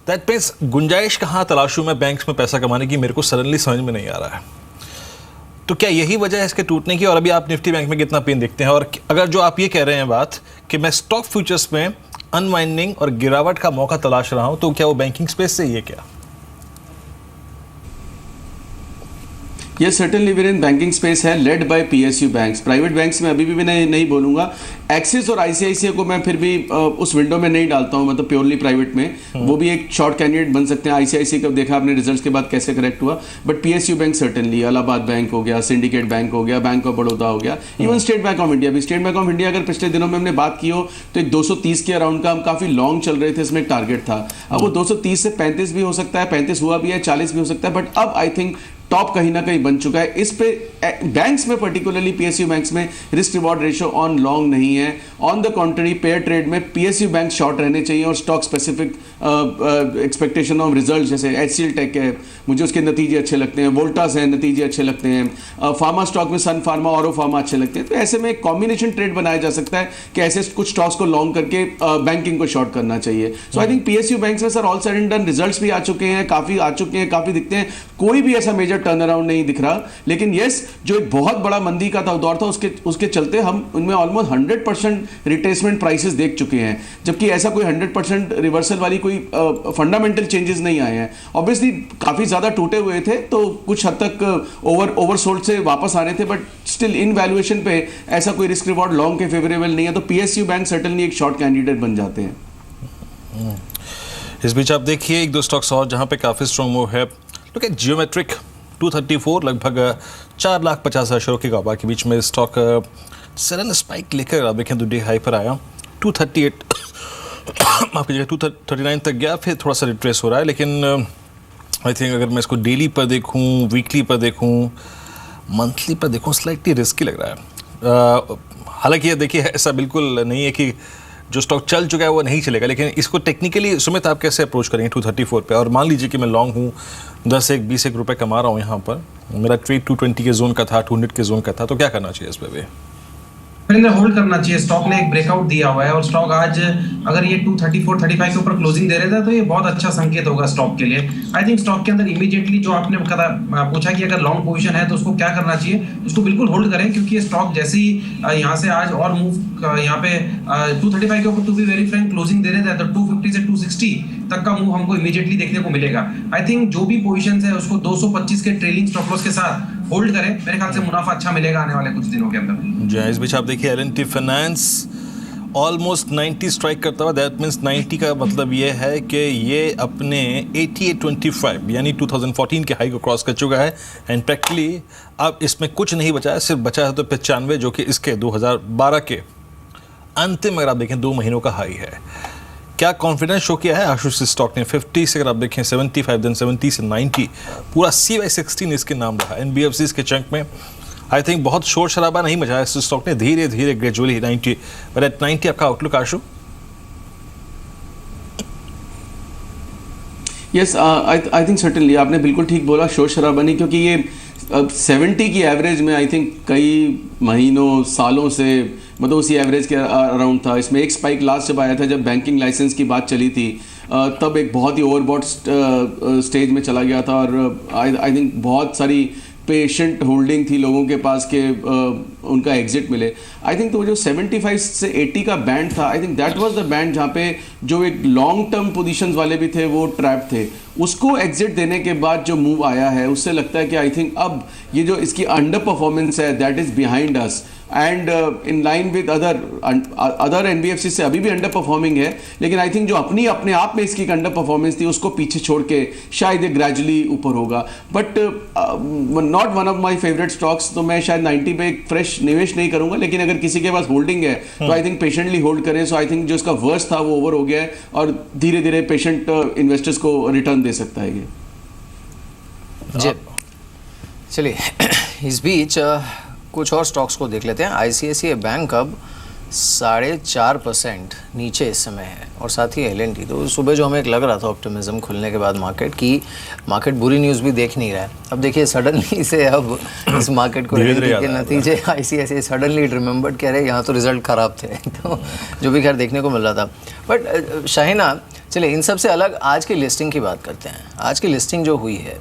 दैट मीन्स गुंजाइश कहाँ तलाशूं मैं बैंक्स में पैसा कमाने की, मेरे को सडनली समझ में नहीं आ रहा है। तो क्या यही वजह है इसके टूटने की? और अभी आप निफ्टी बैंक में कितना पेन देखते हैं? और अगर जो आप ये कह रहे हैं बात कि मैं स्टॉक फ्यूचर्स में अनवाइंडिंग और गिरावट का मौका तलाश रहा हूं, तो क्या वो बैंकिंग स्पेस से ही है क्या? ये सर्टेनली विद बैंकिंग स्पेस है, led by PSU banks. Private banks में अभी भी मैं नहीं बोलूंगा। एक्सिस और आईसीआईसीआई को मैं फिर भी उस विंडो में नहीं डालता हूं, मतलब प्योरली प्राइवेट में, वो भी एक शॉर्ट कैंडिडेट बन सकते हैं। आईसीआईसीआई को देखा आपने रिजल्ट्स के बाद कैसे करेक्ट हुआ, but PSU bank certainly, Allahabad bank हो गया, सिंडिकेट बैंक हो गया, बैंक ऑफ बड़ौदा हो गया, even state bank of India भी। स्टेट बैंक ऑफ इंडिया अगर पिछले दिनों में हमने बात की हो तो एक 230 के अराउंड का हम काफी लॉन्ग चल रहे थे, इसमें एक टारगेट था। अब वो 230 से 35 भी हो सकता है, 35 हुआ भी है, 40 भी हो सकता है, बट अब आई थिंक टॉप कहीं ना कहीं बन चुका है। इस पे बैंक्स में, पर्टिकुलरली पीएसयू बैंक्स में risk reward ratio on long नहीं है। On the contrary pair trade में पीएसयू बैंक शॉर्ट रहने चाहिए, और stock specific expectation of result, जैसे एचसीएल टेक है, मुझे उसके नतीजे अच्छे लगते हैं, वोल्टास हैं, नतीजे अच्छे लगते हैं, फार्मा स्टॉक में सन फार्मा, ऑरो फार्मा अच्छे लगते हैं। तो ऐसे में एक कॉम्बिनेशन ट्रेड बनाया जा सकता है कि ऐसे कुछ स्टॉक्स को लॉन्ग करके बैंकिंग को शॉर्ट करना चाहिए। सो आई थिंक पीएसयू बैंक्स में sir all said and done results भी आ चुके हैं, काफी दिखते हैं, कोई भी ऐसा मेजर टर्न अराउंड नहीं दिख रहा। लेकिन यस, जो एक बहुत बड़ा मंदी का दौर था, उसके चलते हम उनमें ऑलमोस्ट 100% रिट्रेसमेंट प्राइसेस देख चुके हैं, जबकि ऐसा कोई 100% रिवर्सल वाली कोई फंडामेंटल चेंजेस नहीं आए हैं। ऑब्वियसली काफी ज्यादा टूटे हुए थे, तो कुछ हद तक ओवरसोल्ड से वापस आ रहे थे, बट स्टिल इन वैल्यूएशन पे ऐसा कोई रिस्क रिवॉर्ड लॉन्ग के फेवरेबल नहीं है, तो पीएसयू बैंक सर्टेनली एक शॉर्ट कैंडिडेट बन जाते हैं। इस बीच आप देखिए एक दो स्टॉक्स और जहां पे काफी स्ट्रॉन्ग मूव है। लुक एट जियोमेट्रिक 234, लगभग 4,50,000 के कारोबार के बीच में स्टॉक सडन स्पाइक लेकर आप देखें तो डे हाई पर आया, 238 आपकी जगह 239 तक गया, फिर थोड़ा सा रिट्रेस हो रहा है। लेकिन आई थिंक अगर मैं इसको डेली पर देखूं, वीकली पर देखूं, मंथली पर देखूं, स्लाइटली रिस्की लग रहा है। हालांकि ये देखिए ऐसा बिल्कुल नहीं है कि जो स्टॉक चल चुका है वो नहीं चलेगा, लेकिन इसको टेक्निकली सुमित आप कैसे अप्रोच करेंगे 234 पे? और मान लीजिए कि मैं लॉन्ग हूँ, 10-20 रुपए कमा रहा हूँ यहाँ पर, मेरा ट्रेड 220 के जोन का था, 200 के जोन का था, तो क्या करना चाहिए इस पे भी? होल्ड करना चाहिए। स्टॉक ने एक ब्रेकआउट दिया हुआ है, और स्टॉक आज अगर ये 234-35 के ऊपर क्लोजिंग दे रहा था तो ये बहुत अच्छा संकेत होगा स्टॉक के लिए। आई थिंक स्टॉक के अंदर इमीडिएटली जो आपने पूछा कि अगर लॉन्ग पोजीशन है तो उसको क्या करना चाहिए, उसको बिल्कुल होल्ड करें, क्योंकि ये स्टॉक जैसे ही यहाँ से आज और मूव यहाँ पे 235 के ऊपर, to be very frank, closing दे रहे थे तो 250 से 260 तक का मूव हमको इमीडिएटली देखने को मिलेगा। आई थिंक जो भी पोजीशंस है उसको 225 के ट्रेलिंग स्टॉप लॉस के साथ होल्ड करें, मेरे ख्याल से मुनाफा अच्छा मिलेगा आने वाले कुछ दिनों के अंदर। जी, इस बीच आप देखिए L&T फाइनेंस ऑलमोस्ट 90 स्ट्राइक करता हुआ, दैट मीन्स 90 का मतलब ये है कि ये अपने 88.25 यानी 2014 के हाई को क्रॉस कर चुका है एंड प्रैक्टिकली अब इसमें कुछ नहीं बचा है, सिर्फ बचा है तो 95 जो कि इसके 2012 के अंतिम अगर आप देखें 2 महीनों का हाई है। क्या कॉन्फिडेंस शो किया है आशुष स्टॉक ने? 50 से अगर आप देखें 75, देन 70 से 90, पूरा CY16 इसके नाम रहा NBFCs के चंक में। आई थिंक बहुत शोर शराबा नहीं मचा है इस स्टॉक ने, धीरे धीरे ग्रेजुअली 90, बट एट 90 आपका outlook Ashu? Yes, I think certainly आपने बिल्कुल ठीक बोला, शोर शराबा नहीं, क्योंकि ये 70 की एवरेज में आई थिंक कई महीनों सालों से मतलब उसी एवरेज के अराउंड था। इसमें एक स्पाइक लास्ट जब आया था जब बैंकिंग लाइसेंस की बात चली थी, तब एक बहुत ही ओवरबॉट स्टेज में चला गया था और आई थिंक बहुत सारी पेशेंट होल्डिंग थी लोगों के पास के उनका एग्जिट मिले। आई थिंक तो जो 75 से 80 का बैंड था, I think that was the band जहाँ पे जो एक लॉन्ग टर्म पोजीशंस वाले भी थे वो ट्रैप थे। उसको एग्जिट देने के बाद जो मूव आया है उससे लगता है कि आई थिंक अब ये जो इसकी अंडर परफॉर्मेंस है that is behind us and in line with other NBFC से अभी भी अंडर परफॉर्मिंग है, लेकिन आई थिंक जो अपने आप में इसकी अंडर परफॉर्मेंस थी उसको पीछे छोड़ के शायद ये ग्रेजुअली ऊपर होगा, but not one of my favourite stocks. तो मैं शायद 90 पे एक फ्रेश निवेश नहीं करूंगा, लेकिन अगर किसी के पास होल्डिंग है तो आई थिंक पेशेंटली होल्ड करें। सो आई थिंक जो इसका वर्स्ट था वो ओवर हो गया है और धीरे धीरे पेशेंट इन्वेस्टर्स को रिटर्न दे सकता है ये। जी चलिए इस बीच कुछ और स्टॉक्स को देख लेते हैं। ICICI बैंक अब 4.5% नीचे इस समय है और साथ ही L&T। तो सुबह जो हमें एक लग रहा था ऑप्टिमिज्म खुलने के बाद मार्केट बुरी न्यूज़ भी देख नहीं रहा है। अब देखिए सडनली से अब इस मार्केट को के नतीजे ICICI सडनली रिमेंबर्ड कह रहे यहाँ तो रिजल्ट ख़राब थे तो जो भी खैर देखने को मिल रहा था। बट शाहिना चलिए इन सब से अलग आज की लिस्टिंग की बात करते हैं। आज की लिस्टिंग जो हुई है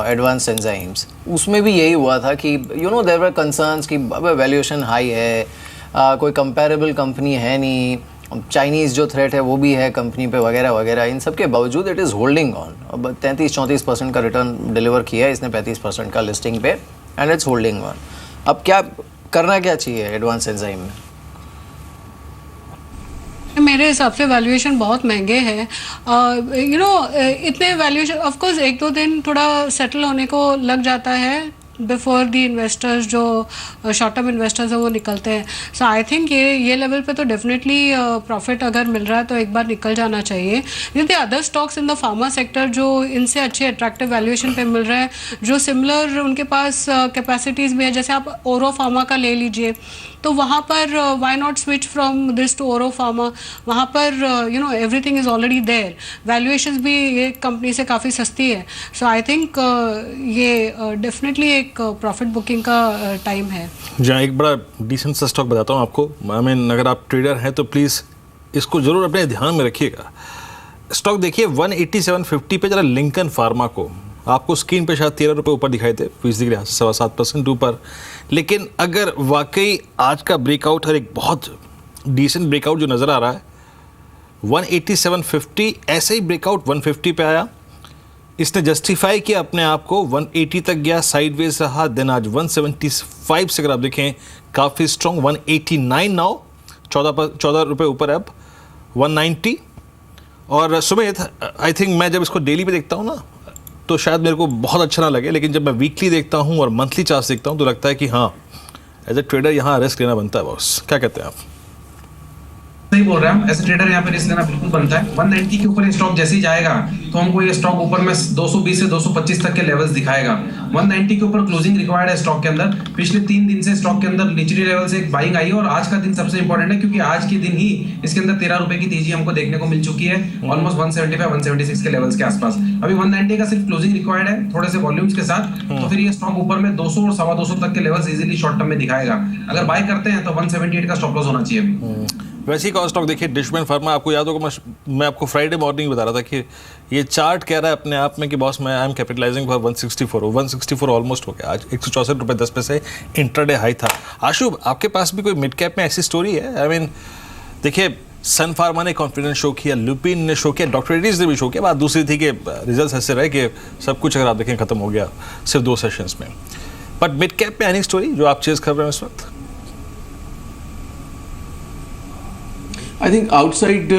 एडवांस एंजाइम्स, उसमें भी यही हुआ था कि देयर वर कंसर्न्स कि वैल्यूएशन हाई है, कोई कंपैरेबल कंपनी है नहीं, चाइनीज़ जो थ्रेट है वो भी है कंपनी पे वगैरह वगैरह। इन सब के बावजूद इट इज़ होल्डिंग ऑन। अब 33-34% का रिटर्न डिलीवर किया है इसने 35% का लिस्टिंग पे एंड इट्स होल्डिंग ऑन। अब क्या करना क्या चाहिए एडवांस एंजाइम में? मेरे हिसाब से वैल्यूएशन बहुत महंगे हैं। इतने वैल्यूएशन ऑफ कोर्स 1-2 दिन थोड़ा सेटल होने को लग जाता है बिफोर दी इन्वेस्टर्स जो शॉर्ट टर्म इन्वेस्टर्स हैं वो निकलते हैं। सो आई थिंक ये लेवल पे तो डेफिनेटली प्रॉफिट अगर मिल रहा है तो एक बार निकल जाना चाहिए। The other stocks in the pharma sector जो इनसे अच्छे अट्रैक्टिव वैल्यूएशन पे मिल रहे हैं, जो सिमिलर उनके पास कैपेसिटीज़ भी है, जैसे आप ओरो फार्मा का ले लीजिए तो वहाँ पर why not switch from this to Auro pharma. वहाँ पर everything is already there, valuations भी ये कंपनी से काफ़ी सस्ती है। सो आई थिंक ये डेफिनेटली एक प्रॉफिट बुकिंग का टाइम है। जहाँ एक बड़ा डिसेंट सा स्टॉक बताता हूँ आपको। आई मीन अगर आप ट्रेडर हैं तो प्लीज़ इसको ज़रूर अपने ध्यान में रखिएगा। स्टॉक देखिए 187.50 पे जरा लिंकन फार्मा को, आपको स्क्रीन पे शायद 13 रुपये ऊपर दिखाई दे, फीसदी के लिहाज से 7.25% ऊपर। लेकिन अगर वाकई आज का ब्रेकआउट और एक बहुत डिसेंट ब्रेकआउट जो नज़र आ रहा है 187.50, ऐसे ही ब्रेकआउट 150 पे आया, इसने जस्टिफाई किया अपने आप को, 180 तक गया, साइडवेज रहा, देन आज 175 से अगर आप देखें काफ़ी स्ट्रॉन्ग 189 नाउ, 14 रुपये ऊपर है अब 190। और सुमित आई थिंक मैं जब इसको डेली पे देखता हूँ ना तो शायद मेरे को बहुत अच्छा ना लगे, लेकिन जब मैं वीकली देखता हूँ और मंथली चार्ट देखता हूँ तो लगता है कि हाँ एज ए ट्रेडर यहाँ रिस्क लेना बनता है। बॉस क्या कहते हैं आप? सही बोल रहे हैं, एज ए ट्रेडर यहाँ पे रिस्क लेना बिल्कुल बनता है। 190 के ऊपर ये स्टॉक जैसे ही जाएगा तो हमको ये स्टॉक ऊपर में 220 से 225 तक के लेवल्स दिखाएगा। 190 के ऊपर क्लोजिंग रिक्वायर्ड है स्टॉक के अंदर। पिछले 3 दिन से स्टॉक के अंदर निचले लेवल से एक बाइंग आई है और आज का दिन सबसे इंपॉर्टेंट है क्योंकि आज के दिन ही इसके अंदर 13 रुपए की तेजी हमको देखने को मिल चुकी है, ऑलमोस्ट 175-176 के लेवल्स के आसपास। अभी 190 का सिर्फ क्लोजिंग रिक्वायर्ड है थोड़े से वॉल्यूम्स के साथ, तो फिर ये स्टॉक ऊपर में 200 और 225 तक के लेवल्स इजीली शॉर्ट टर्म में दिखाएगा। अगर बाय करते हैं तो 178 का स्टॉप लॉस होना चाहिए। वैसे ही का स्टॉक देखिए डिशमैन फार्मा, आपको याद होगा मैं आपको फ्राइडे मॉर्निंग बता रहा था कि ये चार्ट कह रहा है अपने आप में कि बॉस मैं I am capitalising for 164 almost हो गया। आज 164 रुपये 10 पैसे इंट्राडे हाई था। आशु आपके पास भी कोई मिड कैप में ऐसी स्टोरी है? आई मीन देखिए सन फार्मा ने कॉन्फिडेंस शो किया, लुपिन ने शो किया, डॉक्टर रेड्डीज ने भी शो किया। बात दूसरी थी कि रिजल्ट ऐसे रहे कि सब कुछ अगर आप देखें खत्म हो गया सिर्फ 2 सेशंस में। बट मिड कैप में एनी स्टोरी जो आप चेज कर रहे हैं इस वक्त? I think outside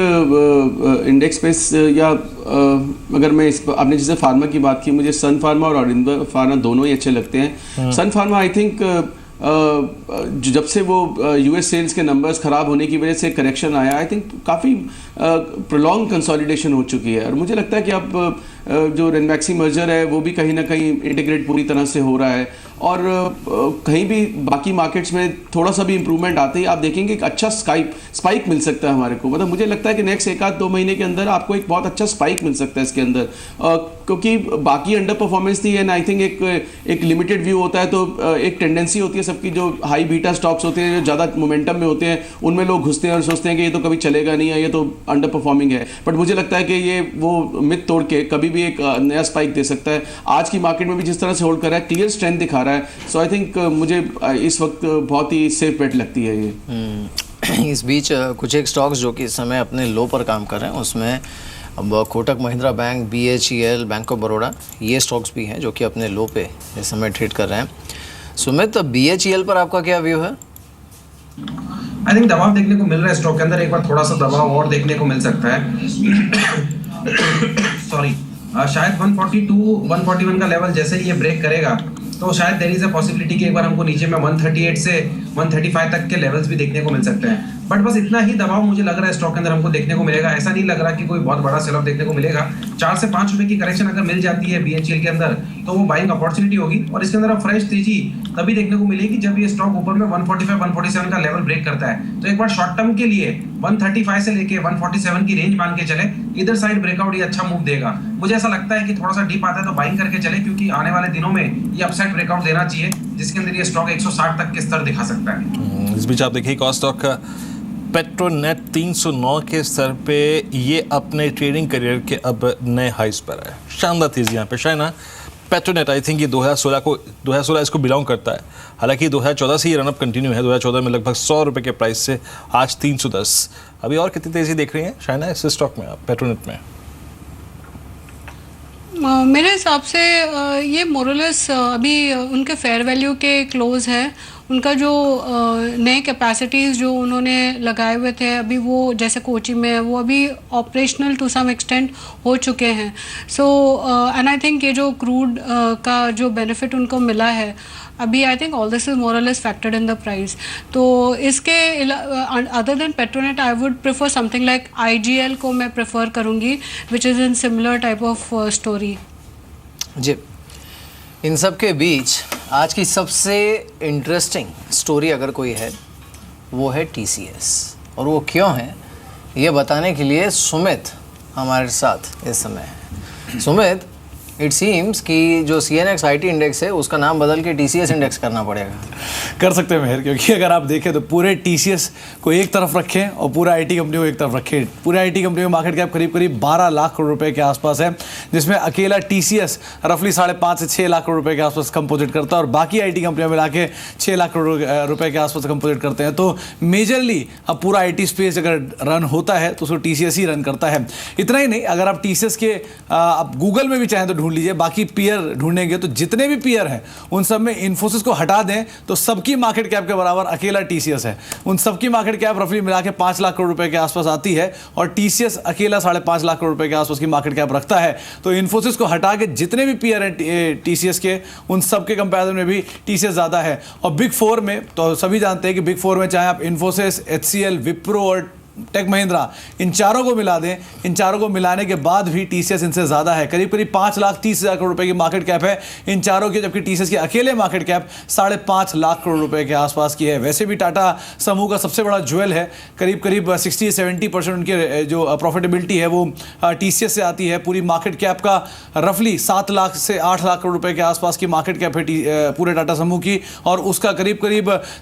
index space या अगर मैं आपने जैसे फार्मा की बात की, मुझे सन फार्मा और अरविंद फार्मा दोनों ही अच्छे लगते हैं। सन फार्मा आई थिंक जब से वो यूएस सेल्स के नंबर्स ख़राब होने की वजह से करेक्शन आया, आई थिंक काफ़ी प्रोलॉन्ग कंसोलिडेशन हो चुकी है और मुझे लगता है कि अब जो रेनवैक्सी मर्जर है वो भी कहीं ना कहीं इंटीग्रेट पूरी तरह से हो रहा है और कहीं भी बाकी मार्केट्स में थोड़ा सा भी इंप्रूवमेंट आते ही आप देखेंगे एक अच्छा स्पाइक मिल सकता है हमारे को। मतलब मुझे लगता है कि नेक्स्ट 1-2 महीने के अंदर आपको एक बहुत अच्छा स्पाइक मिल सकता है इसके अंदर, क्योंकि बाकी अंडर परफॉर्मेंस थी एंड आई थिंक एक लिमिटेड व्यू होता है तो एक टेंडेंसी होती है सबकी, जो हाई बीटा स्टॉक्स होते हैं जो ज़्यादा मोमेंटम में होते हैं उनमें लोग घुसते हैं और सोचते हैं कि ये तो कभी चलेगा नहीं है, ये तो अंडर परफॉर्मिंग है। बट मुझे लगता है कि ये वो मिथ तोड़ के कभी भी एक नया स्पाइक दे सकता है। आज की मार्केट में भी जिस तरह से होल्ड कर रहा है क्लियर स्ट्रेंथ दिखा रहा है, सो आई थिंक मुझे इस वक्त बहुत ही सेफ बेट लगती है ये। इस बीच कुछ एक स्टॉक्स जो कि इस समय अपने लो पर काम कर रहे हैं उसमें अब Kotak Mahindra bank, BHEL, bank of Baroda, ये स्टॉक्स भी हैं जो कि अपने लो पे इस समय ट्रेड कर रहे हैं। सुमित, BHEL पर आपका क्या व्यू है? आई थिंक दबाव देखने को मिल रहा है स्टॉक के अंदर, एक बार थोड़ा सा दबाव और देखने को मिल सकता है। सॉरी, शायद 142, 141 का लेवल जैसे ही ये ब्रेक करेगा तो शायद देयर इज अ पॉसिबिलिटी कि एक बार हमको नीचे में 138 से 135 तक के लेवल्स भी देखने को मिल सकते हैं। बट बस इतना ही दबाव मुझे लग रहा है स्टॉक के अंदर हमको देखने को मिलेगा। ऐसा नहीं लग रहा कि कोई बहुत बड़ा सेल ऑफ देखने को मिलेगा। 4 से 5 रुपए की करेक्शन अगर मिल जाती है BHEL के अंदर तो वो बाइंग अपॉर्चुनिटी होगी और इसके अंदर अब फ्रेश तेजी तभी देखने को मिलेगी जब ये स्टॉक ऊपर में 145, 147 का लेवल ब्रेक करता है। तो एक बार शॉर्ट टर्म के लिए 135 से लेके 147 की रेंज मान के चले, इधर साइड ब्रेकआउट ये अच्छा मूव देगा। मुझे ऐसा लगता है कि थोड़ा सा डीप आता है तो बाइंग करके चले, क्योंकि आने वाले दिनों में ये अपसाइड ब्रेकआउट देना चाहिए जिसके अंदर ये स्टॉक 160 तक के स्तर दिखा सकता है। इस बीच आप देखिए कॉस्ट स्टॉक का पेट्रोनेट 309 के स्तर पे ये अपने ट्रेडिंग करियर के अब नए हाइस पर है। शानदार तेजी यहाँ पे शायना पेट्रोनेट, आई थिंक ये 2016 इसको बिलोंग करता है। हालांकि 2014 से ये रनअप कंटिन्यू है। 2014 में लगभग 100 रुपये के प्राइस से आज 310। अभी और कितनी तेजी देख रही हैं शायना इस स्टॉक में आप पेट्रोनेट में? मेरे हिसाब से ये मोरलेस अभी उनके फेयर वैल्यू के क्लोज है। उनका जो नए कैपेसिटीज़ जो उन्होंने लगाए हुए थे अभी वो जैसे कोची में है वो अभी ऑपरेशनल टू सम एक्सटेंट हो चुके हैं। सो एंड आई थिंक ये जो क्रूड का जो बेनिफिट उनको मिला है अभी, I think all this is more और less factored in the price. तो इसके other than Petronet I would prefer something like IGL को मैं प्रेफर करूँगी which is in similar type of story. जी, इन सब के बीच आज की सबसे इंटरेस्टिंग स्टोरी अगर कोई है वो है TCS, और वो क्यों है ये बताने के लिए सुमित हमारे साथ इस समय है। सुमित, इट सीम्स कि जो CNX IT इंडेक्स है उसका नाम बदल के TCS इंडेक्स करना पड़ेगा। कर सकते हैं मेहर, क्योंकि अगर आप देखें तो पूरे TCS को एक तरफ रखें और पूरा IT कंपनी को एक तरफ रखें। पूरे IT कंपनी में मार्केट कैप करीब 12 लाख करोड़ रुपए के आसपास है, जिसमें अकेला TCS रफली 5.5 से 6 लाख करोड़ रुपए के आसपास कंपोजिट करता है और बाकी IT कंपनियां मिला के 6 लाख करोड़ रुपए के आसपास कंपोजिट करते हैं। तो मेजरली अब पूरा IT स्पेस अगर रन होता है तो उसको TCS ही रन करता है। इतना ही नहीं, अगर आप TCS के आप गूगल में भी चाहें तो ढूंढ लीजिए, बाकी पीयर ढूंढेंगे तो जितने भी पीयर हैं उन सब में इन्फोसिस को हटा दें तो सबकी मार्केट कैप के बराबर अकेला TCS है। उन सबकी मार्केट कैप रफली मिला के 5 लाख करोड़ रुपए के आसपास आती है और TCS अकेला 5.5 लाख करोड़ रुपए के आसपास की मार्केट कैप रखता है। तो इन्फोसिस को हटा के जितने भी पीयर हैं TCS के, उन सब के कंपैरिजन में भी TCS ज़्यादा है। और बिग 4 में तो सभी जानते हैं कि बिग 4 में चाहे आप इन्फोसिस, HCL, विप्रो और टेक महिंद्रा, इन चारों को मिला दें, इन चारों को मिलाने के बाद भी TCS इनसे ज़्यादा है। करीब 5,30,000 करोड़ रुपए की मार्केट कैप है इन चारों की, जबकि TCS की अकेले मार्केट कैप 5.5 लाख करोड़ रुपए के आसपास की है। वैसे भी टाटा समूह का सबसे बड़ा ज्वेल है, करीब 60-70% उनके जो प्रॉफिटेबिलिटी है वो TCS से आती है। पूरी मार्केट कैप का रफली 7 लाख से 8 लाख करोड़ रुपए के आसपास की मार्केट कैप है पूरे टाटा समूह की, और उसका करीब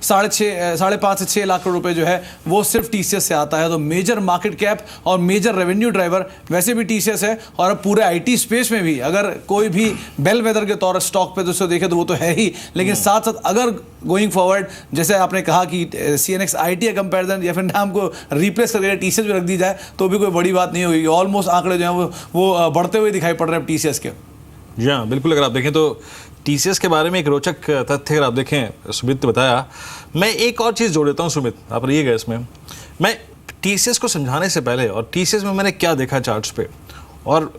5.5 से 6 लाख करोड़ रुपए जो है वो सिर्फ TCS से आता है। तो मेजर मार्केट कैप और मेजर रेवेन्यू ड्राइवर वैसे भी TCS है, और अब पूरे IT स्पेस में भी अगर कोई भी बेल वेदर के तौर स्टॉक पे दोस्तों देखे तो वो तो है ही, लेकिन साथ साथ अगर गोइंग फॉरवर्ड जैसे आपने कहा कि CNX IT का कंपैरिजन या फिर नाम को रिप्लेस करके TCS भी रख दी जाए तो भी कोई बड़ी बात नहीं होगी। ऑलमोस्ट आंकड़े जो हैं वो बढ़ते हुए दिखाई पड़ रहे हैं TCS के। जी हाँ, बिल्कुल। अगर आप देखें तो TCS के बारे में एक रोचक तथ्य अगर आप देखें, सुमित ने बताया, मैं एक और चीज़ जोड़ देता हूँ सुमित, आप रहिएगा इसमें। मैं TCS को समझाने से पहले और TCS में मैंने क्या देखा चार्ट्स पे, और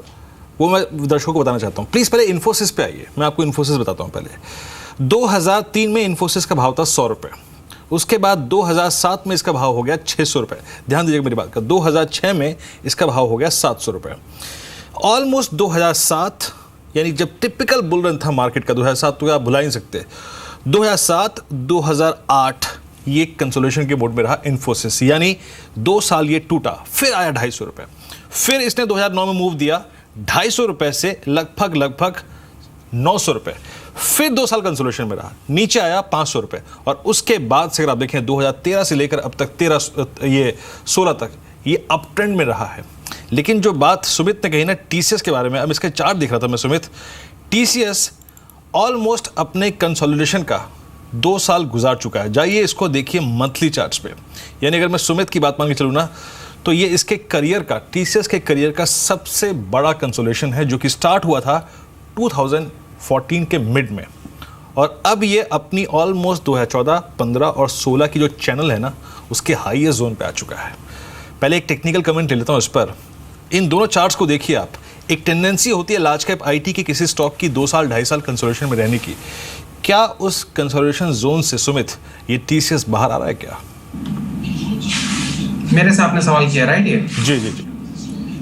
वो मैं दर्शकों को बताना चाहता हूँ। प्लीज़ पहले इन्फोसिस पे आइए, मैं आपको इन्फोसिस बताता हूँ। पहले 2003 में इन्फोसिस का भाव था 100 रुपये, उसके बाद 2007 में इसका भाव हो गया 600 रुपये। ध्यान दीजिएगा मेरी बात का, 2006 में इसका भाव हो गया 700 रुपये। ऑलमोस्ट 2007 यानी जब टिपिकल बुल रन था मार्केट का, 2007 तो आप भुला नहीं सकते, 2007 2008 ये कंसोलिडेशन के मोड में रहा इन्फोसिस, यानी 2 साल ये टूटा, फिर आया 250 रुपये, फिर इसने 2009 में मूव दिया 250 रुपये से लगभग 900 रुपये, फिर 2 साल कंसोलिडेशन में रहा, नीचे आया 500 रुपये, और उसके बाद से अगर आप देखें 2013 से लेकर अब तक 16 तक ये अप ट्रेंड में रहा है। लेकिन जो बात सुमित ने कही ना TCS के बारे में, अब इसके चार्ट दिख रहा था मैं सुमित, TCS ऑलमोस्ट अपने कंसोलिडेशन का 2 साल गुजार चुका है। जाइए इसको देखिए मंथली चार्ट्स पे, यानी अगर मैं सुमित की बात मान के चलूँ ना, तो ये इसके करियर का, TCS के करियर का सबसे बड़ा कंसोलिडेशन है, जो कि स्टार्ट हुआ था 2014 के मिड में, और अब ये अपनी ऑलमोस्ट 2014, 15 और 16 की जो चैनल है ना, उसके हाईएस्ट जोन पे आ चुका है। पहले एक टेक्निकल कमेंट ले लेता हूँ इस पर। इन दोनों चार्ट्स को देखिए आप, एक टेंडेंसी होती है लार्ज कैप IT की किसी स्टॉक की 2 साल 2.5 साल कंसोलिडेशन में रहने की। क्या उस कंसोलिडेशन जोन से सुमित ये TCS बाहर आ रहा है क्या? मेरे से आपने सवाल किया, राइट? ये जी जी जी,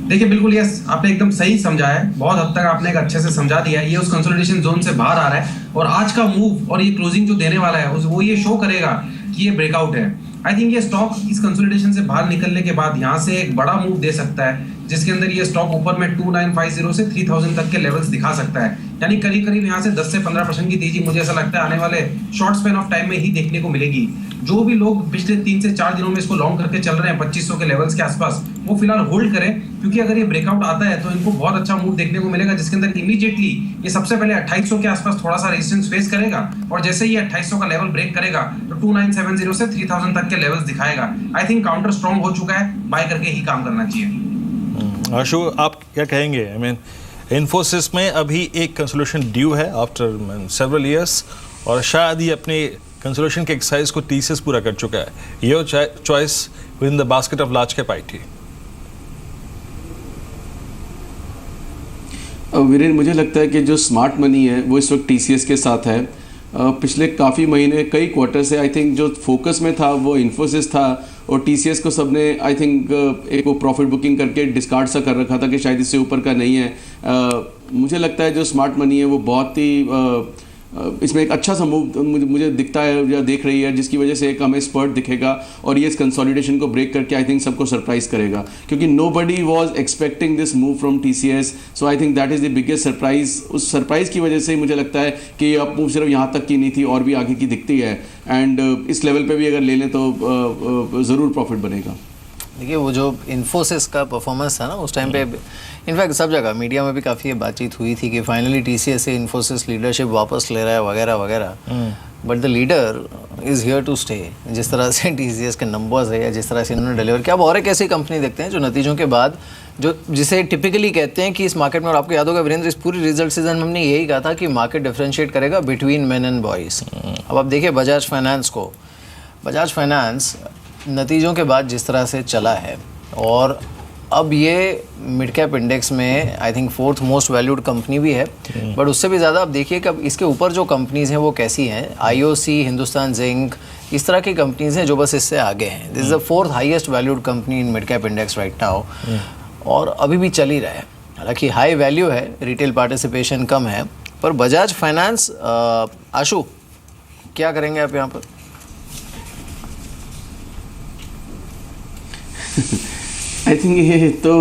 देखिए बिल्कुल ये आपने एकदम सही समझा है, बहुत हद तक आपने एक अच्छे से समझा दिया है। ये उस कंसोलिडेशन जोन से बाहर आ रहा है, और आज का मूव और ये क्लोजिंग जो देने वाला है वो ये शो करेगा कि ये ब्रेकआउट है। आई थिंक ये स्टॉक इस कंसोलिडेशन से बाहर निकलने के बाद यहाँ से एक बड़ा मूव दे सकता है, जिसके अंदर ये स्टॉक ऊपर में 2950 से 3000 तक के लेवल्स दिखा सकता है, यानी करीब यहाँ से 10 से 15% की तेजी मुझे ऐसा लगता है आने वाले शॉर्ट स्पेन ऑफ टाइम में ही देखने को मिलेगी। जो भी लोग पिछले 3 से 4 दिनों में इसको लॉन्ग करके चल रहे हैं 2500 के लेवल्स के आसपास, वो फिलहाल होल्ड करें, क्योंकि अगर ये ब्रेकआउट आता है तो इनको बहुत अच्छा मूव देखने को मिलेगा, जिसके अंदर इमीडिएटली ये सबसे पहले 2800 के आसपास थोड़ा सा रेजिस्टेंस फेस करेगा, और जैसे ही 2800 का लेवल ब्रेक करेगा तो 2970 से 3000 तक के लेवल्स दिखाएगा। आई थिंक काउंटर स्ट्रॉन्ग हो चुका है, बाय करके ही काम करना चाहिए। आशु, आप क्या कहेंगे? आई मीन इन्फोसिस में अभी एक कंसोलिडेशन ड्यू है आफ्टर सेवरल ईयर्स, और शायद ही अपने कंसोलिडेशन के एक्सरसाइज को TCS पूरा कर चुका है। Your choice with in the basket of large cap IT। Viren, मुझे लगता है कि जो स्मार्ट मनी है वो इस वक्त TCS के साथ है। पिछले काफ़ी महीने, कई क्वार्टर से आई थिंक जो फोकस में था वो इन्फोसिस था, और TCS को सबने आई थिंक एक वो प्रॉफिट बुकिंग करके डिस्कार्ड सा कर रखा था कि शायद इससे ऊपर का नहीं है। मुझे लगता है जो स्मार्ट मनी है वो बहुत ही इसमें एक अच्छा सा मूव मुझे दिखता है या देख रही है, जिसकी वजह से एक हमें स्पर्ट दिखेगा, और ये इस कंसोलिडेशन को ब्रेक करके आई थिंक सबको सरप्राइज करेगा, क्योंकि nobody was expecting this move from TCS। So I think that is the biggest surprise. उस सरप्राइज की वजह से ही मुझे लगता है कि ये अप मूव सिर्फ यहाँ तक की नहीं थी, और भी आगे की दिखती है, एंड इस लेवल पे भी अगर ले लें तो ज़रूर प्रॉफिट बनेगा। देखिए वो जो इन्फोसिस का परफॉर्मेंस था ना उस टाइम पे, इनफैक्ट सब जगह मीडिया में भी काफ़ी बातचीत हुई थी कि फाइनली TCS से इन्फोसिस लीडरशिप वापस ले रहा है वगैरह वगैरह, but the leader is here to stay. जिस तरह से TCS के नंबर्स है या जिस तरह से इन्होंने डिलीवर किया, अब और एक ऐसी कंपनी देखते हैं जो नतीजों के बाद जो जिसे टिपिकली कहते हैं कि इस मार्केट में, और आपको याद होगा वीरेंद्र, इस पूरी रिजल्ट सीजन में हमने यही कहा था कि मार्केट डिफरेंशिएट करेगा बिटवीन मेन एंड बॉयज़। अब आप देखिए बजाज फाइनेंस को, बजाज फाइनेंस नतीजों के बाद जिस तरह से चला है, और अब ये मिड कैप इंडेक्स में I think 4th most valued company भी है, बट उससे भी ज़्यादा आप देखिए कि अब इसके ऊपर जो कंपनीज़ हैं वो कैसी हैं। IOC, हिंदुस्तान जिंक, इस तरह की कंपनीज़ हैं जो बस इससे आगे हैं। This is the 4th highest valued company in mid cap index right now, और अभी भी चल ही रहा है। हालांकि हाई वैल्यू है, रिटेल पार्टिसिपेशन कम है, पर बजाज फाइनेंस, आशु क्या करेंगे आप यहाँ पर? आई थिंक ये तो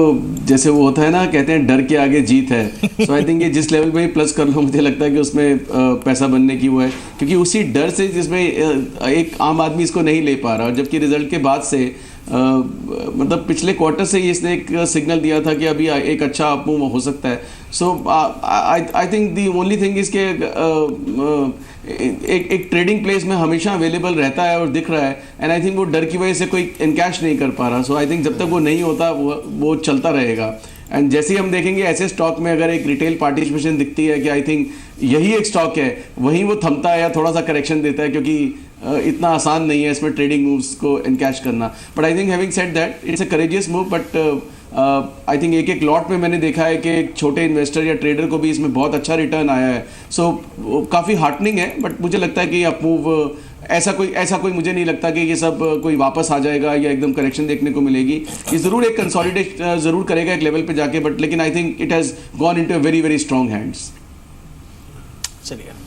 जैसे वो होता है ना, कहते हैं डर के आगे जीत है। सो आई थिंक ये जिस लेवल पे ही प्लस कर लो, मुझे लगता है कि उसमें पैसा बनने की वो है, क्योंकि उसी डर से जिसमें एक आम आदमी इसको नहीं ले पा रहा, और जबकि रिजल्ट के बाद से मतलब पिछले क्वार्टर से ही इसने एक सिग्नल दिया था कि अभी एक अच्छा अप मूव हो सकता है। So I think the only thing is के एक ट्रेडिंग प्लेस में हमेशा अवेलेबल रहता है और दिख रहा है, एंड आई थिंक वो डर की वजह से कोई इनकैश नहीं कर पा रहा। सो आई थिंक जब तक वो नहीं होता वो चलता रहेगा, एंड जैसे ही हम देखेंगे ऐसे स्टॉक में अगर एक रिटेल पार्टिसिपेशन दिखती है कि आई थिंक यही एक स्टॉक है, वहीं वो थमता है या थोड़ा सा करेक्शन देता है, क्योंकि इतना आसान नहीं है इसमें ट्रेडिंग मूव्स को इनकैश करना। But I think having said that it's a courageous move, but I think एक लॉट में मैंने देखा है कि एक छोटे इन्वेस्टर या ट्रेडर को भी इसमें बहुत अच्छा रिटर्न आया है। सो काफ़ी हार्टनिंग है, बट मुझे लगता है कि अप मूव ऐसा कोई मुझे नहीं लगता कि ये सब कोई वापस आ जाएगा या एकदम करेक्शन देखने को मिलेगी। ये ज़रूर एक कंसोलिडेट ज़रूर करेगा एक लेवल पे जाके, बट लेकिन I think it has gone into a very very strong hands. चलिए।